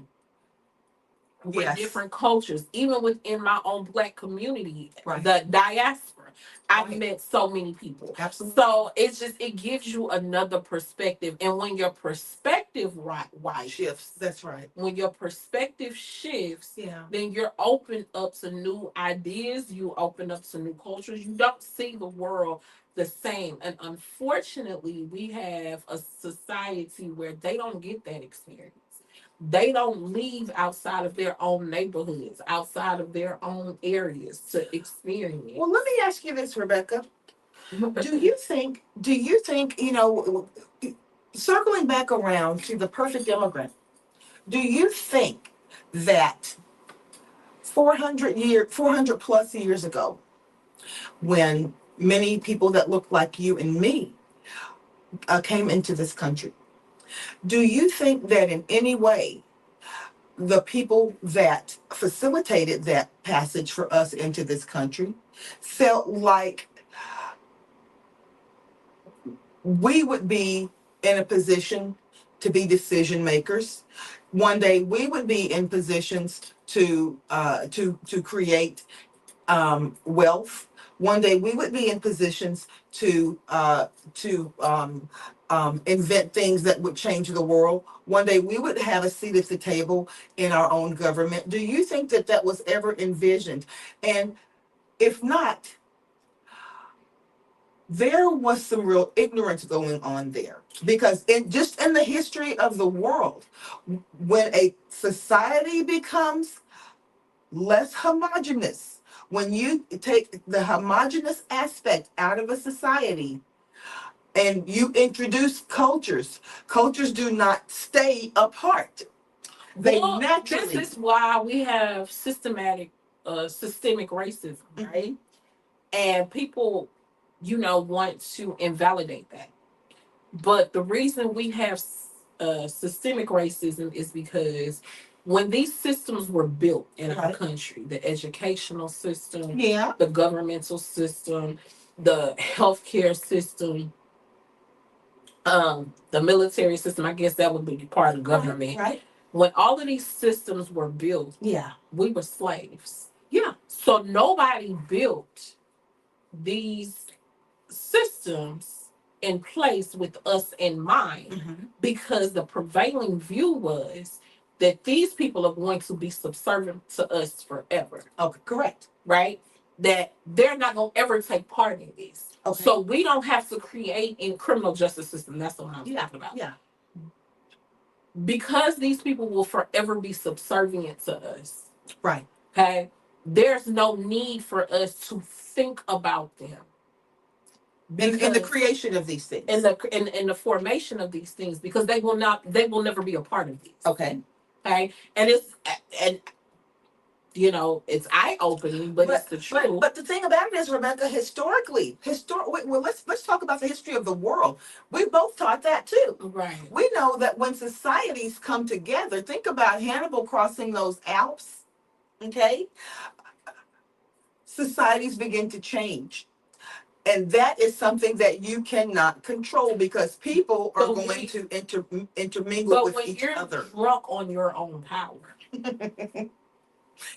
with different cultures. Even within my own Black community, the diaspora, I've met so many people. Absolutely. So it gives you another perspective, and when your perspective shifts, that's right. When your perspective shifts, then you're open up to new ideas. You open up to new cultures. You don't see the world the same. And unfortunately, we have a society where they don't get that experience. They don't leave outside of their own neighborhoods, outside of their own areas to experience. Well, let me ask you this, Rebecca. Do you think, circling back around to the perfect immigrant, do you think that 400 plus years ago, when many people that look like you and me came into this country, do you think that in any way the people that facilitated that passage for us into this country felt like we would be in a position to be decision makers? One day we would be in positions to create wealth. One day we would be in positions to invent things that would change the world. One day we would have a seat at the table in our own government. Do you think that that was ever envisioned? And if not, there was some real ignorance going on there, because in the history of the world, when a society becomes less homogenous, when you take the homogenous aspect out of a society and you introduce cultures do not stay apart. They naturally. This is why we have systemic racism, right? And people, want to invalidate that. But the reason we have systemic racism is because when these systems were built in our country, the educational system, the governmental system, the healthcare system, the military system, I guess that would be part of government. Right. When all of these systems were built, we were slaves. Yeah. So nobody built these systems in place with us in mind, because the prevailing view was that these people are going to be subservient to us forever. Okay, correct. Right? That they're not going to ever take part in this. Okay. So we don't have to create a criminal justice system. That's what I'm talking about. Yeah. Because these people will forever be subservient to us. Right. Okay? There's no need for us to think about them. In the creation of these things, in the formation of these things, because they will never be a part of these. Okay. And it's eye opening, but it's the truth. But the thing about it is, Rebecca, historically, well, let's talk about the history of the world. We both taught that too. Right. We know that when societies come together, think about Hannibal crossing those Alps. Okay. Societies begin to change. And that is something that you cannot control because people are going to intermingle but with when each you're other. drunk on your own power,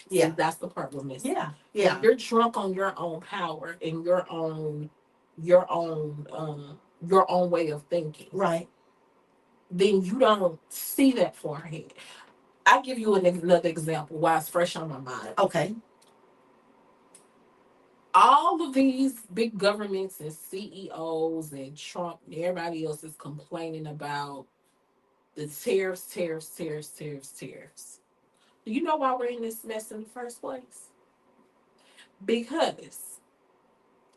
Yeah. see, that's the part we're missing. Yeah. When Yeah. you're drunk on your own power and your own way of thinking, Right. then you don't see that far ahead. I'll give you another example while it's fresh on my mind. Okay. All of these big governments and CEOs and Trump and everybody else is complaining about the tariffs. Do you know why we're in this mess in the first place? Because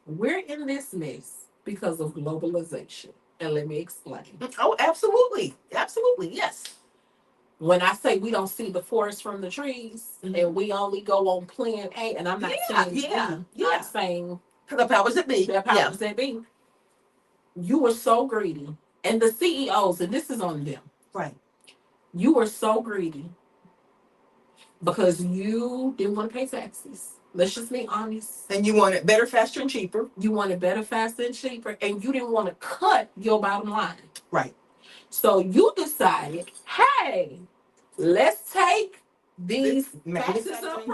we're in this mess because of globalization. And let me explain. Oh, absolutely. Absolutely. Yes. When I say we don't see the forest from the trees, and we only go on plan A, and I'm not saying I'm saying the powers that be. The powers that be. You were so greedy. And the CEOs, and this is on them. Right. You were so greedy because you didn't want to pay taxes. Let's just be honest. And you wanted better, faster, and cheaper. You wanted better, faster, and cheaper, and you didn't want to cut your bottom line. Right. So you decided, hey, let's take these factors of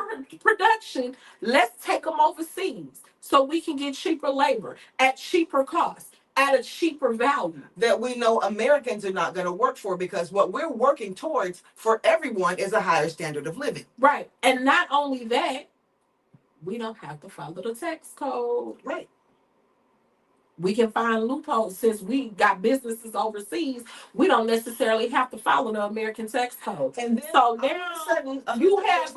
production, let's take them overseas so we can get cheaper labor at cheaper cost, at a cheaper value. That we know Americans are not going to work for because what we're working towards for everyone is a higher standard of living. Right. And not only that, we don't have to follow the tax code. Right. We can find loopholes since we got businesses overseas. We don't necessarily have to follow the American tax code. And then so now you have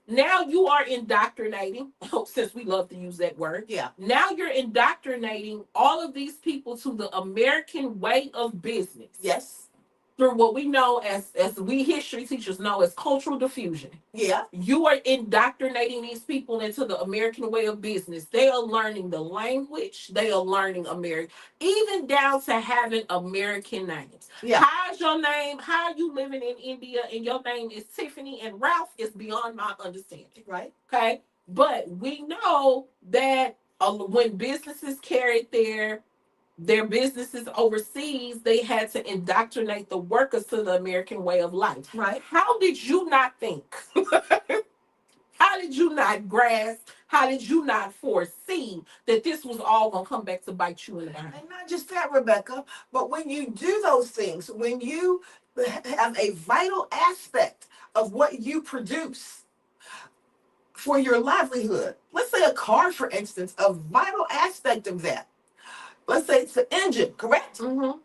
now you are indoctrinating. Since we love to use that word, Now you're indoctrinating all of these people to the American way of business. Yes. Through what we know as we history teachers know as cultural diffusion. Yeah. You are indoctrinating these people into the American way of business. They are learning the language. They are learning American, even down to having American names. Yeah. How's your name? How are you living in India and your name is Tiffany and Ralph is beyond my understanding. Right. Okay. But we know that when businesses carried their businesses overseas, they had to indoctrinate the workers to the American way of life. Right. How did you not think? How did you not grasp? How did you not foresee that this was all going to come back to bite you in the behind? And not just that, Rebecca, but when you do those things, when you have a vital aspect of what you produce for your livelihood, let's say a car, for instance, a vital aspect of that. Let's say it's the engine, correct? Mm-hmm.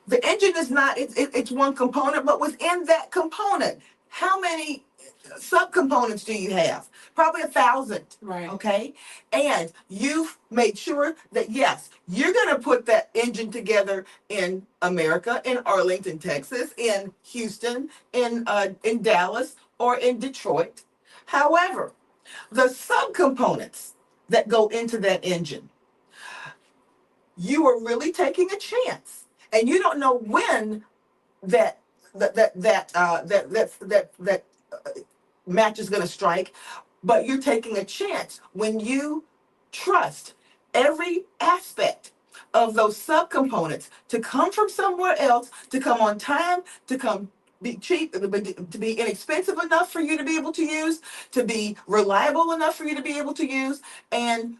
The engine is not, it's one component, but within that component, how many subcomponents do you have? Probably 1,000. Right. Okay. And you've made sure that, yes, you're going to put that engine together in America, in Arlington, Texas, in Houston, in Dallas, or in Detroit. However, the subcomponents that go into that engine, you are really taking a chance, and you don't know when that match is going to strike, but you're taking a chance when you trust every aspect of those subcomponents to come from somewhere else, to come on time, to come be cheap, to be inexpensive enough for you to be able to use, to be reliable enough for you to be able to use, and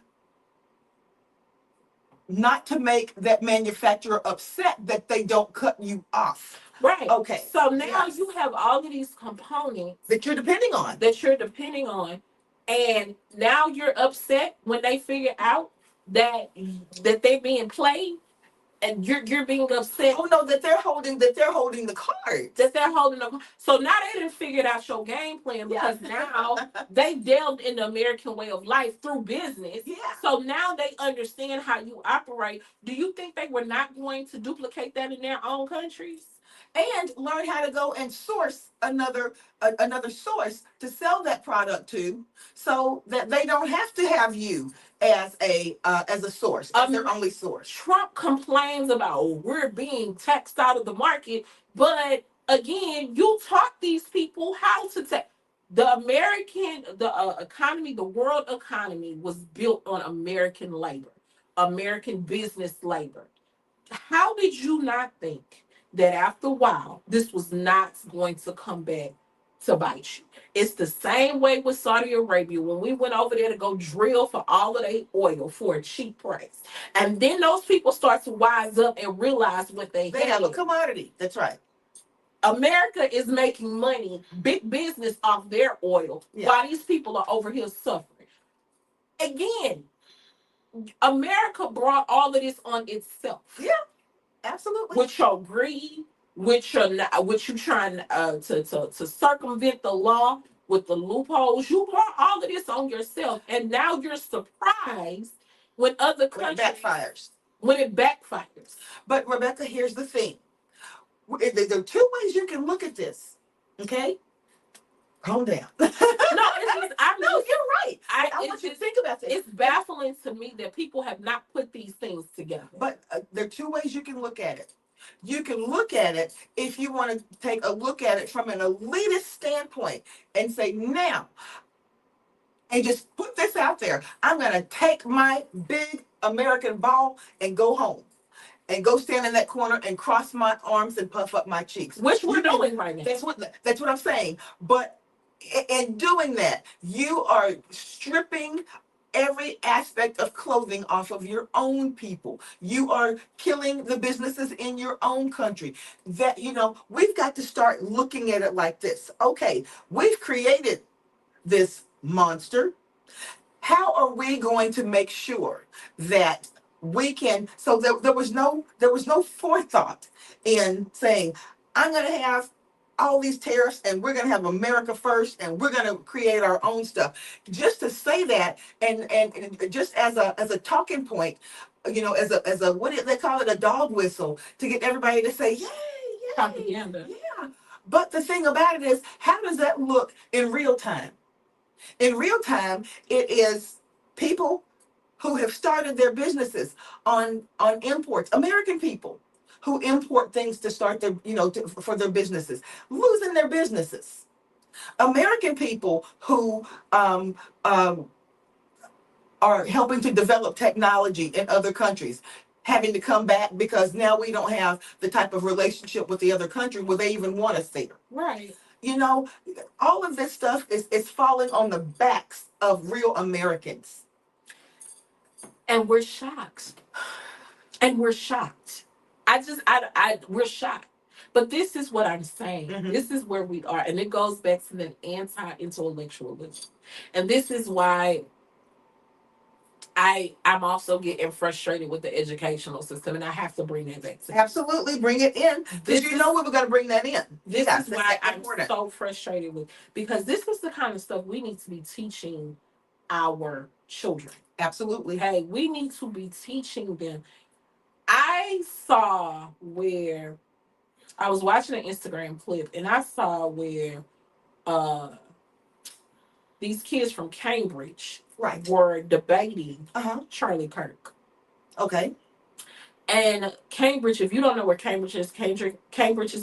not to make that manufacturer upset that they don't cut you off. Right. Okay. So now you have all of these components that you're depending on. And now you're upset when they figure out that they're being played. And you're being upset. Oh no, that they're holding the cards. So now they done figured out your game plan because now they delved in the American way of life through business. Yeah. So now they understand how you operate. Do you think they were not going to duplicate that in their own countries? And learn how to go and source another source to sell that product to, so that they don't have to have you as a source, as their only source. Trump complains about we're being taxed out of the market, but again, you taught these people how to tax. The economy, the world economy was built on American labor, American business labor. How did you not think that after a while this was not going to come back to bite you? It's the same way with Saudi Arabia when we went over there to go drill for all of their oil for a cheap price. And then those people start to wise up and realize what They have a commodity. That's right. America is making money, big business off their oil, Yeah. while these people are over here suffering. Again, America brought all of this on itself. Yeah, absolutely. With your greed, with you trying to circumvent the law, with the loopholes, you brought all of this on yourself, and now you're surprised when other countries when it backfires. When it backfires. But Rebecca, here's the thing. There are two ways you can look at this. Okay? Calm down. No, it's just, no, you're right. I want you to just, think about this. It's baffling to me that people have not put these things together. But there are two ways you can look at it. You can look at it if you want to take a look at it from an elitist standpoint and say, now, and just put this out there. I'm going to take my big American ball and go home. And go stand in that corner and cross my arms and puff up my cheeks. Which we're doing right now. That's what I'm saying. But in doing that, you are stripping every aspect of clothing off of your own people. You are killing the businesses in your own country. That, we've got to start looking at it like this. Okay, we've created this monster. How are we going to make sure that we can? So there was no forethought in saying, I'm going to have all these tariffs and we're going to have America first and we're going to create our own stuff. Just to say that and just as a talking point, as a what do they call it, a dog whistle to get everybody to say, yay, yay, propaganda. Yeah. But the thing about it is, how does that look in real time? In real time, it is people who have started their businesses on imports, American people who import things to start their, for their businesses, losing their businesses. American people who are helping to develop technology in other countries, having to come back because now we don't have the type of relationship with the other country where they even want us there. Right. All of this stuff is falling on the backs of real Americans. And we're shocked. We're shocked. We're shocked. But this is what I'm saying. Mm-hmm. This is where we are. And it goes back to the anti-intellectualism. And this is why I'm also getting frustrated with the educational system, and I have to bring that back. Absolutely, bring it in, because we were going to bring that in. This is why I'm so frustrated with, because this is the kind of stuff we need to be teaching our children. Absolutely. Hey, we need to be teaching them. I saw where I was watching an Instagram clip, and I saw where these kids from Cambridge were debating Charlie Kirk. Okay. And Cambridge, if you don't know where Cambridge is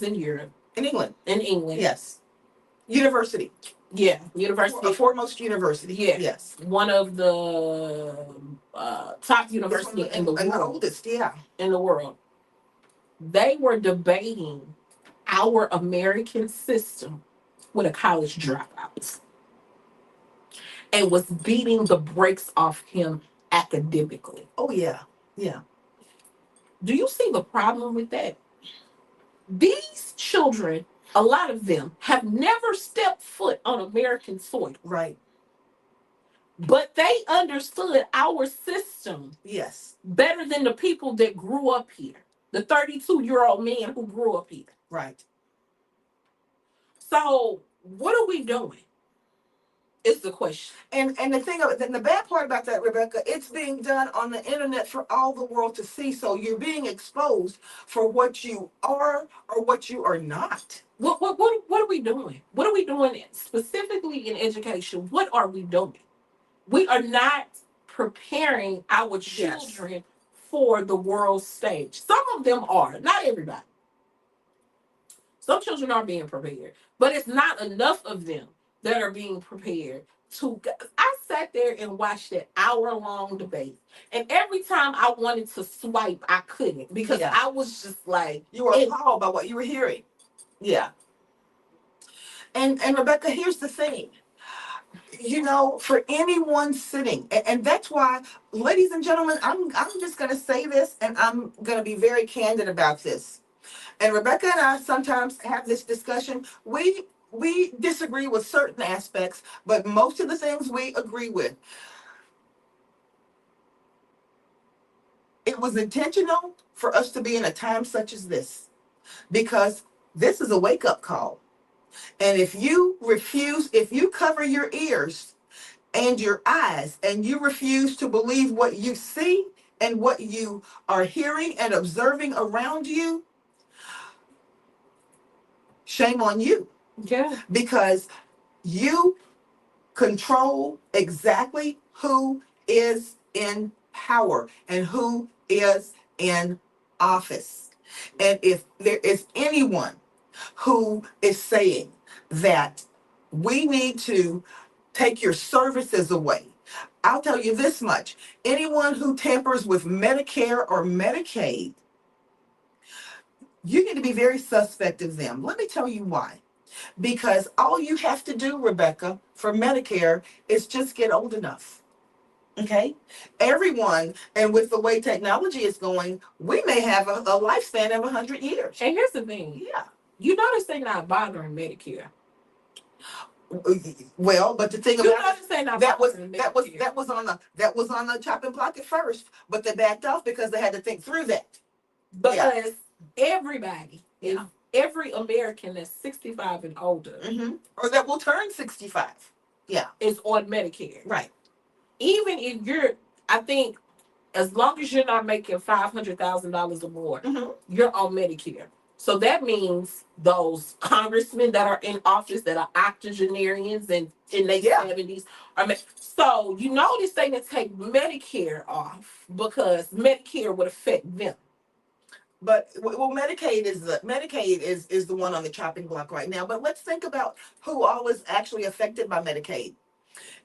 in Europe. In England. In England. Yes. University. Yeah, university. A foremost university. Yeah. Yes. One of the top universities in the world. And the oldest, yeah. In the world. They were debating our American system with a college dropout. And was beating the brakes off him academically. Oh, yeah. Yeah. Do you see the problem with that? These children, a lot of them, have never stepped foot on American soil. Right. But they understood our system. Yes. Better than the people that grew up here. The 32-year-old man who grew up here. Right. So, what are we doing? Is the question. And the bad part about that, Rebecca, it's being done on the internet for all the world to see. So you're being exposed for what you are or what you are not. What are we doing? What are we doing specifically in education? What are we doing? We are not preparing our children for the world stage. Some of them are, not everybody. Some children are being prepared, but it's not enough of them that are being prepared to. I sat there and watched that hour-long debate, and every time I wanted to swipe, I couldn't because Yeah. I was just like, You were appalled by what you were hearing. Yeah. And Rebecca, here's the thing. You know, for anyone sitting, and that's why, ladies and gentlemen, I'm just gonna say this, and I'm gonna be very candid about this. And Rebecca and I sometimes have this discussion. We disagree with certain aspects, but most of the things we agree with. It was intentional for us to be in a time such as this because this is a wake up call. And if you refuse, if you cover your ears and your eyes and you refuse to believe what you see and what you are hearing and observing around you, shame on you. yeah, Because you control exactly who is in power and who is in office. And if there is anyone who is saying that we need to take your services away, I'll tell you this much. Anyone who tampers with Medicare or Medicaid, you need to be very suspect of them. Let me tell you why. Because all you have to do, Rebecca, for Medicare is just get old enough. Okay? Everyone, and with the way technology is going, we may have a lifespan of 100 years. and here's the thing. Yeah. You notice they're not bothering Medicare. Well, but the thing You about notice they're not that was bothering that was Medicare. that was on the chopping block at first, but they backed off because they had to think through that. Because everybody, Yeah. every American that's 65 and older Or that will turn 65. Yeah. is on Medicare. Right. Even if you're, I think, as long as you're not making $500,000 or more, you're on Medicare. So that means those congressmen that are in office that are octogenarians and in their 70s are. So you notice they didn't take Medicare off because Medicare would affect them. But well, Medicaid is the one on the chopping block right now. But let's think about who all is actually affected by Medicaid.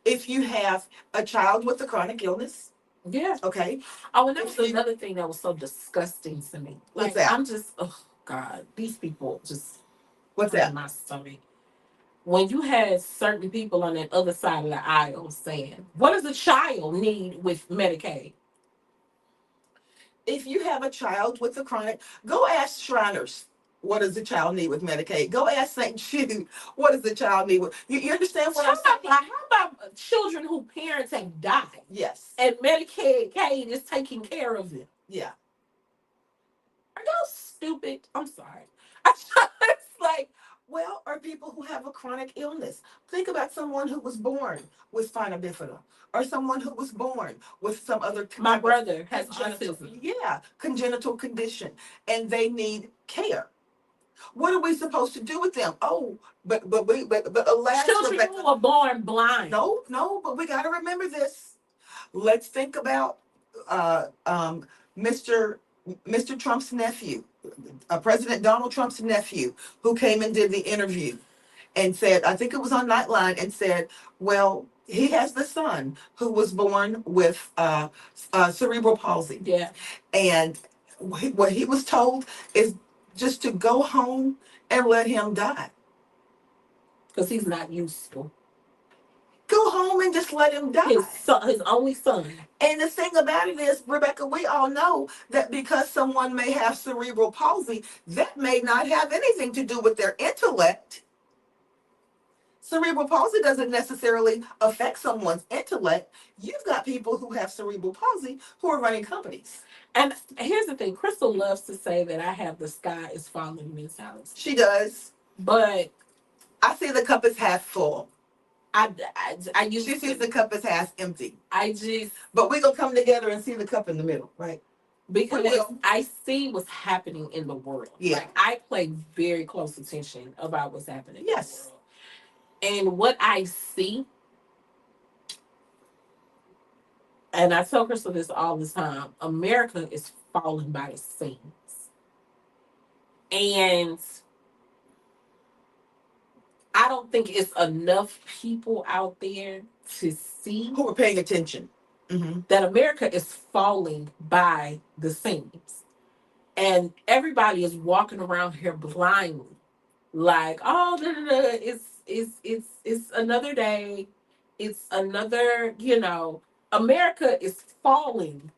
If you have a child with a chronic illness, Yeah. okay. Oh, and that was another thing that was so disgusting to me. What's that? I'm just, oh God, these people just. What's that? My stomach. When you had certain people on that other side of the aisle saying, "What does a child need with Medicaid?" If you have a child with a chronic, go ask Shriners. What does the child need with Medicaid? Go ask St. Jude. What does the child need with? You understand what I'm saying? How about children whose parents have died? Yes. And Medicaid is taking care of them. Yeah. Are y'all stupid? I'm sorry. It's like, well, or people who have a chronic illness. Think about someone who was born with spina bifida, or someone who was born with some other. My brother has autism. Yeah, congenital condition, and they need care. What are we supposed to do with them? Oh, but alas, children Rebecca, who are born blind. No, but we got to remember this. Let's think about uh, um, Mr. Mr. Trump's nephew, President Donald Trump's nephew, who came and did the interview and said, I think it was on Nightline, and said, well, he has the son who was born with cerebral palsy. Yeah. And what he was told is just to go home and let him die. Because he's not useful. Go home and just let him die. His only son. And the thing about it is, Rebecca, we all know that because someone may have cerebral palsy, that may not have anything to do with their intellect. Cerebral palsy doesn't necessarily affect someone's intellect. You've got people who have cerebral palsy who are running companies. And here's the thing, Crystal loves to say that I have the sky is falling mentality. She does. But I see the cup is half full. She sees the cup as half empty. But we're going to come together and see the cup in the middle, right? Because I see what's happening in the world. Yeah. Like, I pay very close attention about what's happening yes. in the world. And what I see, and I tell Crystal this all the time, America is falling by the seams. And I don't think it's enough people out there to see Who are paying attention. Hmm. that America is falling by the seams. And everybody is walking around here blindly. Like, oh, da, da, da, it's another day. It's another, America is falling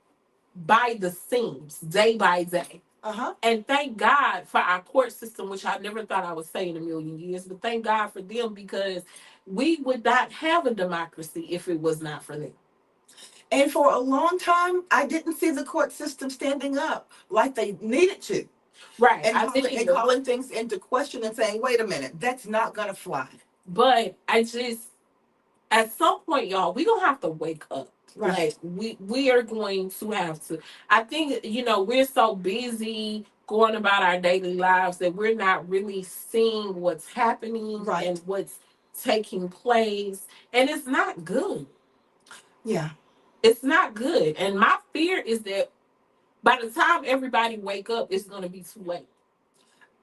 by the seams day by day. Uh-huh. And thank God for our court system, which I never thought I would say in a million years, but thank God for them because we would not have a democracy if it was not for them. And for a long time, I didn't see the court system standing up like they needed to, Right. and I didn't either. calling things into question and saying, "Wait a minute, that's not going to fly." But I just, at some point, y'all, we gonna have to wake up. Right. Like we are going to have to. I think we're so busy going about our daily lives that we're not really seeing what's happening Right. and what's taking place, and it's not good. Yeah. It's not good, and my fear is that by the time everybody wake up, it's gonna be too late.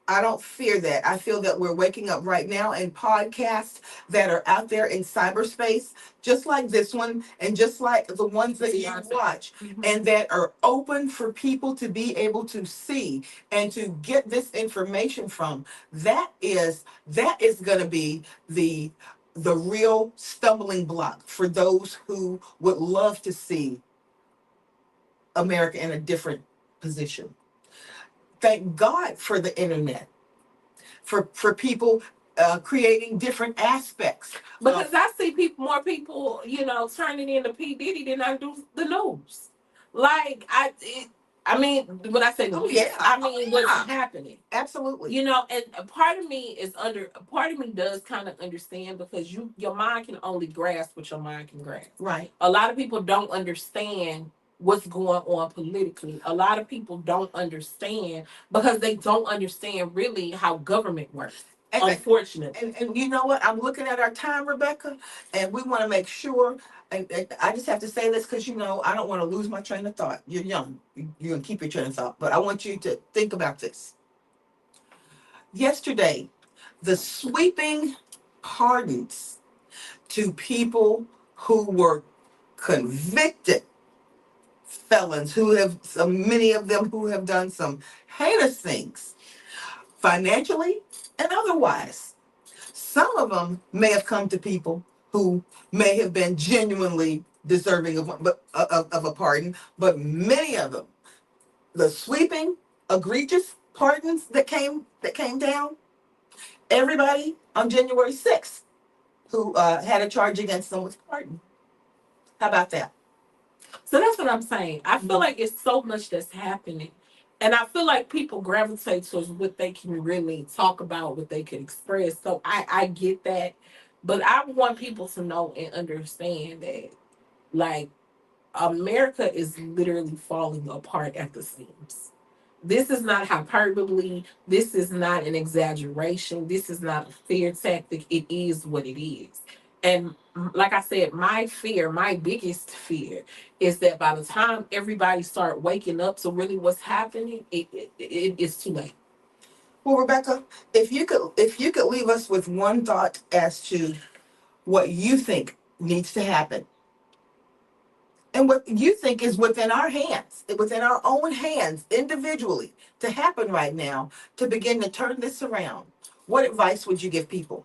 I don't fear that. I feel that we're waking up right now, and podcasts that are out there in cyberspace, just like this one, and just like the ones that you watch, and that are open for people to be able to see and to get this information from. That is going to be the real stumbling block for those who would love to see America in a different position. Thank God for the internet, for people creating different aspects. Because I see more people, turning into P Diddy than I do the news. Like I mean, when I say Oh news, yeah, I mean what's happening. Absolutely. And a part of me does kind of understand because your mind can only grasp what your mind can grasp. Right. A lot of people don't understand what's going on politically. A lot of people don't understand because they don't understand really how government works. Unfortunately. And you know what? I'm looking at our time, Rebecca, and we want to make sure. And I just have to say this because I don't want to lose my train of thought. You're young. You're going to keep your train of thought. But I want you to think about this. Yesterday, the sweeping pardons to people who were convicted felons, many of them who have done some heinous things, financially and otherwise. Some of them may have come to people who may have been genuinely deserving of a pardon, but many of them, the sweeping, egregious pardons that came down, everybody on January 6th who had a charge against them was pardoned. How about that? So that's what I'm saying. I feel like it's so much that's happening. And I feel like people gravitate towards what they can really talk about, what they can express. So I get that. But I want people to know and understand that, like, America is literally falling apart at the seams. This is not hyperbole. This is not an exaggeration. This is not a fear tactic. It is what it is. And like I said, my biggest fear is that by the time everybody start waking up to really what's happening, it is too late. Well, Rebecca, if you could leave us with one thought as to what you think needs to happen and what you think is within our hands, within our own hands individually to happen right now to begin to turn this around, what advice would you give people?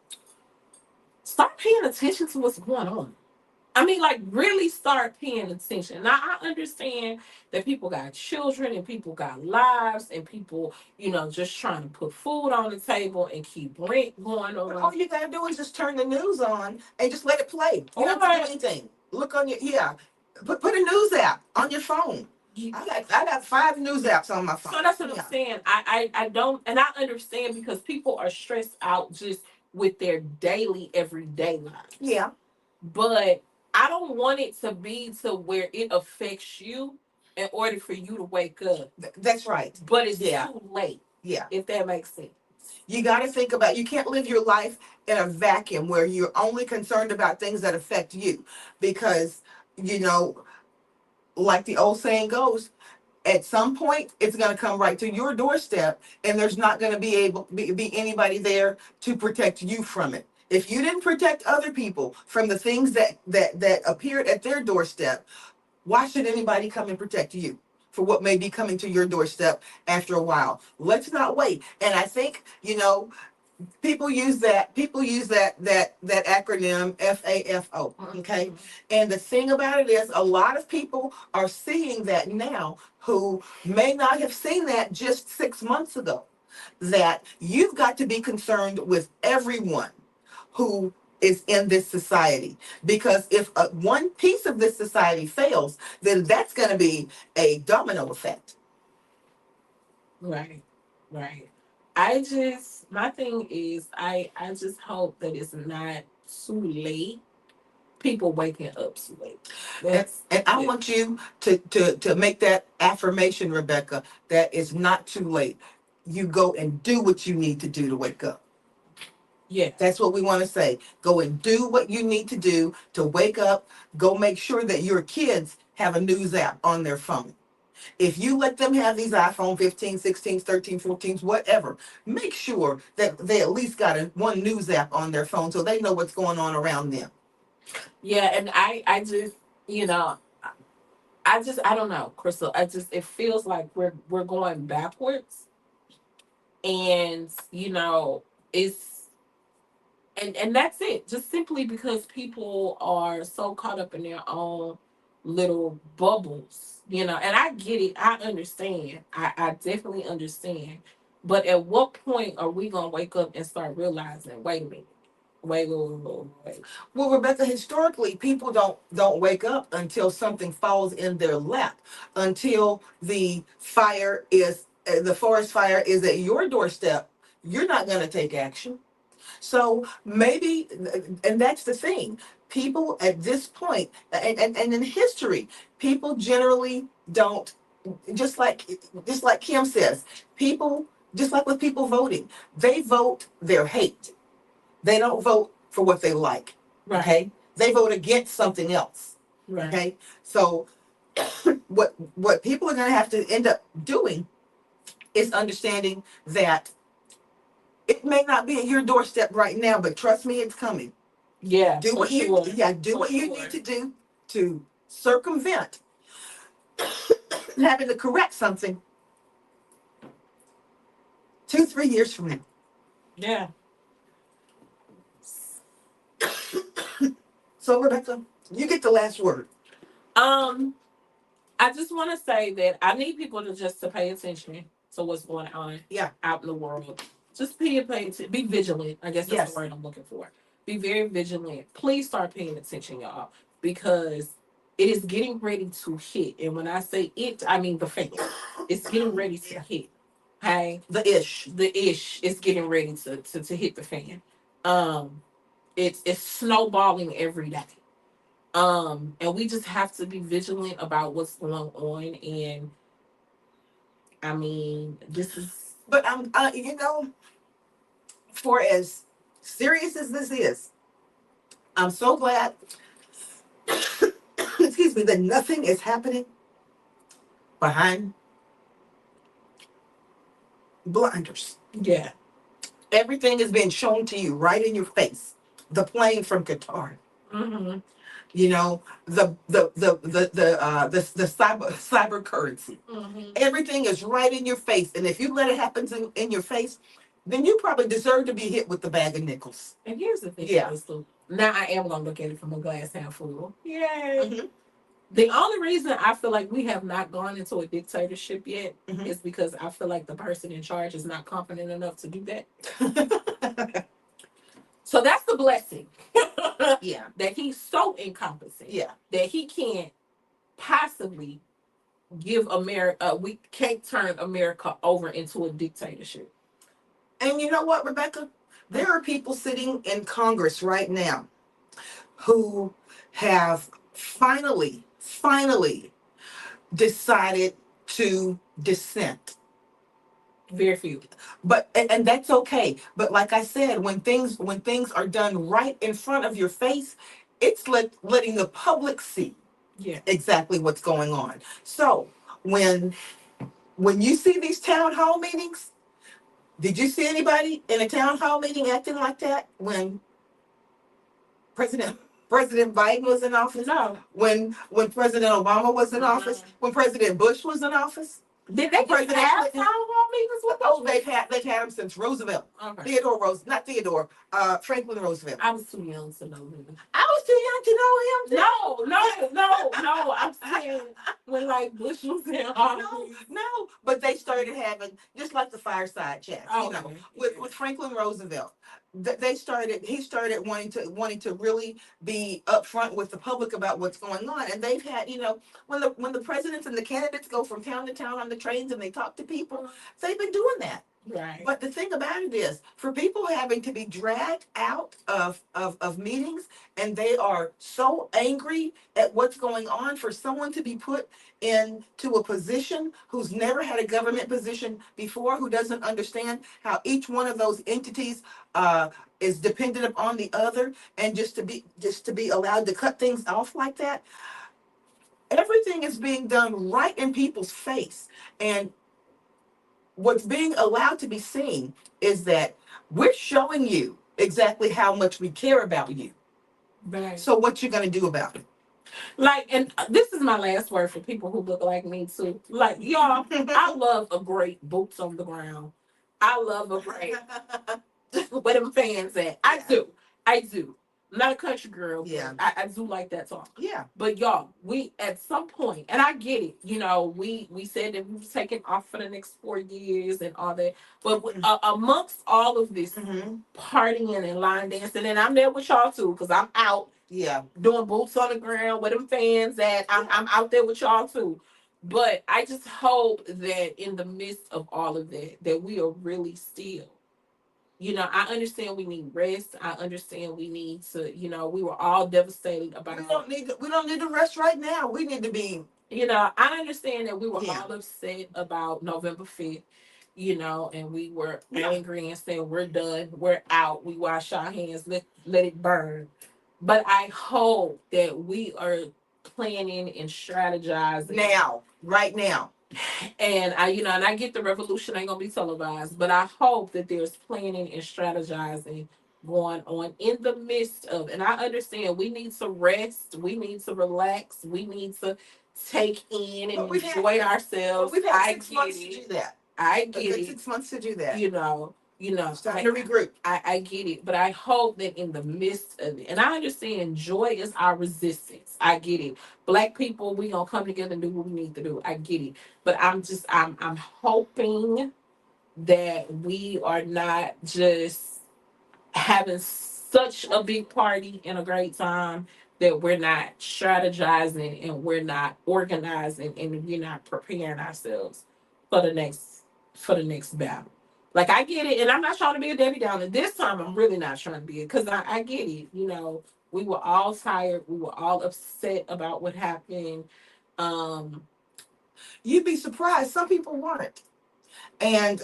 Start paying attention to what's going on. I mean, like, really start paying attention. Now, I understand that people got children and people got lives and people, just trying to put food on the table and keep rent going on. All you gotta do is just turn the news on and just let it play. You don't have to do anything. Look on put a news app on your phone. I got 5 news apps on my phone. So that's what I'm saying. I don't, and I understand because people are stressed out just with their daily, everyday lives. Yeah. But I don't want it to be to where it affects you in order for you to wake up. That's right. But it's too late. Yeah. If that makes sense. You got to think about, you can't live your life in a vacuum where you're only concerned about things that affect you because, like the old saying goes, at some point it's going to come right to your doorstep and there's not going to be anybody there to protect you from it. If you didn't protect other people from the things that appeared at their doorstep, why should anybody come and protect you for what may be coming to your doorstep after a while? Let's not wait. And I think, people use that acronym FAFO. Okay. And the thing about it is, a lot of people are seeing that now who may not have seen that just 6 months ago. That you've got to be concerned with everyone who is in this society, because if one piece of this society fails, then that's going to be a domino effect. Right. Right. My thing is, I just hope that it's not too late. People waking up too late. And, That's and I it. want you to make that affirmation, Rebecca, that it's not too late. You go and do what you need to do to wake up. Yeah. That's what we want to say. Go and do what you need to do to wake up. Go make sure that your kids have a news app on their phone. If you let them have these iPhone 15, 16s, 13, 14s, whatever, make sure that they at least got one news app on their phone so they know what's going on around them. Yeah, and I just, you know, I don't know, Crystal. It feels like we're going backwards, and it's and that's it. Just simply because people are so caught up in their own little bubbles, And I get it. I understand. I definitely understand. But at what point are we gonna wake up and start realizing? Wait a minute. Wait. Well, Rebecca, historically, people don't wake up until something falls in their lap, until the forest fire is at your doorstep. You're not going to take action. So maybe, and that's the thing. People at this point, and in history, people generally don't. Just like Kim says, people, just like with people voting, they vote their hate. They don't vote for what they like. Right. Okay. They vote against something else. Right. Okay. So what people are going to have to end up doing is understanding that it may not be at your doorstep right now, but trust me, it's coming. Yeah. Do For what you sure. yeah, do For what you sure. need to do to circumvent having to correct something 2-3 years from now. Yeah. So Rebecca, you get the last word. I just want to say that I need people to pay attention to what's going on Yeah. out in the world. Just pay attention. Be vigilant. I guess that's Yes. the word I'm looking for. Be very vigilant. Please start paying attention, y'all, because it is getting ready to hit. And when I say it, I mean the fan. It's getting ready to hit. Hey, the ish is getting ready to hit the fan. Um, it's snowballing every day. And we just have to be vigilant about what's going on. And I mean, this is. But for as serious as this is, I'm so glad, excuse me, that nothing is happening behind blinders. Yeah. Everything is being shown to you right in your face. The plane from Qatar. Mm-hmm. The cyber currency. Mm-hmm. Everything is right in your face, and if you let it happen in your face, then you probably deserve to be hit with the bag of nickels. And here's the thing, Yeah. Crystal. Now I am gonna look at it from a glass half full. Yay. Mm-hmm. The only reason I feel like we have not gone into a dictatorship yet Mm-hmm. is because I feel like the person in charge is not confident enough to do that. So that's the blessing. Yeah. That he's so incompetent. Yeah. That he can't possibly give America. We can't turn America over into a dictatorship. And you know what, Rebecca? There are people sitting in Congress right now who have finally decided to dissent. Very few. But and that's okay. But like I said, when things are done right in front of your face, it's letting the public see, yeah, exactly what's going on. So when you see these town hall meetings, did you see anybody in a town hall meeting acting like that when President President Biden was in office. No. When President Obama was in office. When President Bush was in office. Did they President have Clinton. town hall meetings with Oh, those? they've had them since Roosevelt. Okay. Not Theodore. Franklin Roosevelt. I was too young to know him. I was too young to know him. No. I'm saying when like Bush was in office. No. But they started having just like the fireside chats, Okay. with Franklin Roosevelt. He started wanting to really be upfront with the public about what's going on. And they've had, when the presidents and the candidates go from town to town on the trains and they talk to people, they've been doing that. Right. But the thing about it is, for people having to be dragged out of meetings and they are so angry at what's going on, for someone to be put into a position who's never had a government position before, who doesn't understand how each one of those entities is dependent upon the other, and just to be allowed to cut things off like that. Everything is being done right in people's face. And what's being allowed to be seen is that we're showing you exactly how much we care about you. Right. So what you gonna do about it? Like, and this is my last word for people who look like me too. Like, y'all, I love a great boots on the ground. I love a great where them fans at. I do. I'm not a country girl. Yeah. I do like that song. Yeah. But y'all, we at some point, and I get it. We said that we were taking off for the next 4 years and all that. But amongst all of this partying and line dancing, and I'm there with y'all too, because I'm out. Yeah. Doing boots on the ground where them fans at. I'm out there with y'all too. But I just hope that in the midst of all of that we are really still. I understand we need rest. I understand we need to, we were all devastated about We don't need to rest right now. We need to be. I understand that we were all upset about November 5th, and we were angry and saying we're done, we're out, we wash our hands, let it burn. But I hope that we are planning and strategizing Right now. And I get the revolution ain't gonna be televised, but I hope that there's planning and strategizing going on in the midst of. And I understand we need to rest, we need to relax, we need to take in and enjoy ourselves. We've had 6 months to do that. I get it. 6 months to do that. It's time to regroup. I get it, but I hope that in the midst of it, and I understand joy is our resistance. I get it. Black people, we gonna come together and do what we need to do. I get it, but I'm hoping that we are not just having such a big party and a great time that we're not strategizing and we're not organizing and we're not preparing ourselves for the next battle. Like I get it, and I'm not trying to be a Debbie Downer. This time, I'm really not trying to be it because I get it. We were all tired. We were all upset about what happened. Um, You'd be surprised. Some people weren't. And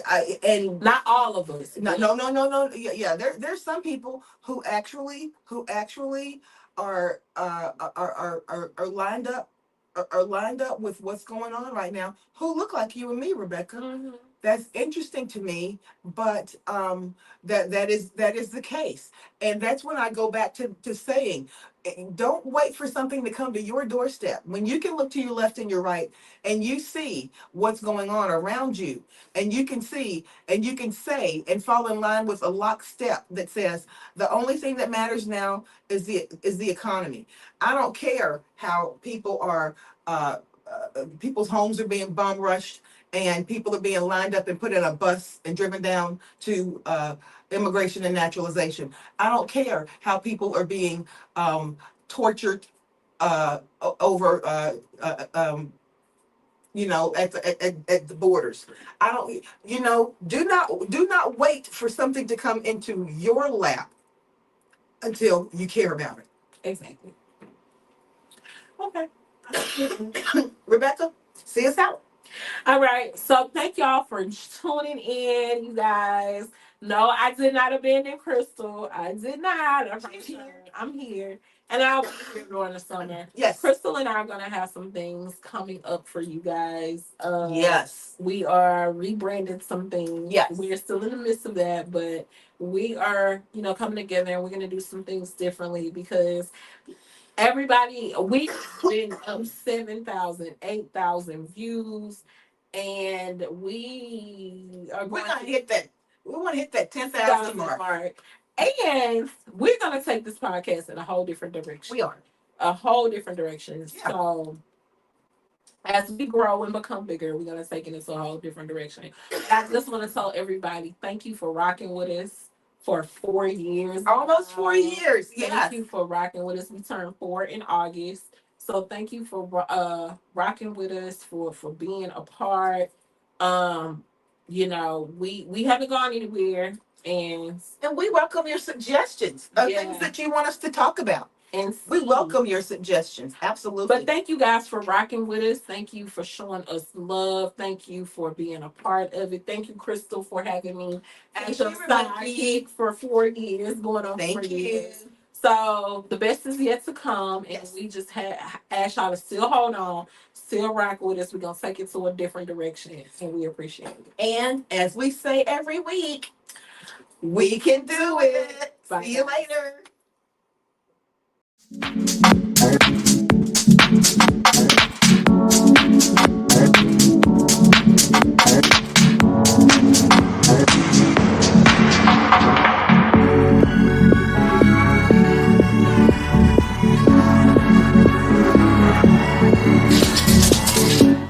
not all of us. no. Yeah. There's some people who actually are lined up with what's going on right now, who look like you and me, Rebecca. Mm-hmm. That's interesting to me, but that is the case. And that's when I go back to saying, don't wait for something to come to your doorstep. When you can look to your left and your right and you see what's going on around you, and you can see and you can say and fall in line with a lockstep that says the only thing that matters now is the economy. I don't care how people's homes are being bomb rushed, and people are being lined up and put in a bus and driven down to immigration and naturalization. I don't care how people are being tortured over at the borders. I don't do not wait for something to come into your lap until you care about it. Exactly. Okay. Rebecca, see us out. All right. So thank y'all for tuning in, you guys. No, I did not abandon Crystal. I did not. I'm here. And I'll be here during the summer. Yes. Crystal and I are going to have some things coming up for you guys. Yes. We are rebranding some things. Yes. We're still in the midst of that, but we are, coming together and we're going to do some things differently because everybody, we've been up 7,000, 8,000 views, and we are We're going gonna hit that. We want to hit that 10,000 10,000 mark. mark. And we're going to take this podcast in a whole different direction. We are. A whole different direction. Yeah. So as we grow and become bigger, we're going to take it into a whole different direction. I just want to tell everybody, thank you for rocking with us for 4 years. Almost 4 years. Yes. Thank you for rocking with us. We turned 4 in August. So thank you for rocking with us, for being a part. We haven't gone anywhere, and we welcome your suggestions of things that you want us to talk about. And we welcome your suggestions. Absolutely. But thank you guys for rocking with us. Thank you for showing us love. Thank you for being a part of it. Thank you, Crystal, for having me as your sidekick for 4 years, going on 4 years. So the best is yet to come, and we just ask y'all to still hold on, still rock with us. We're gonna take it to a different direction, and we appreciate it. And as we say every week, we can do it. Bye. See you later.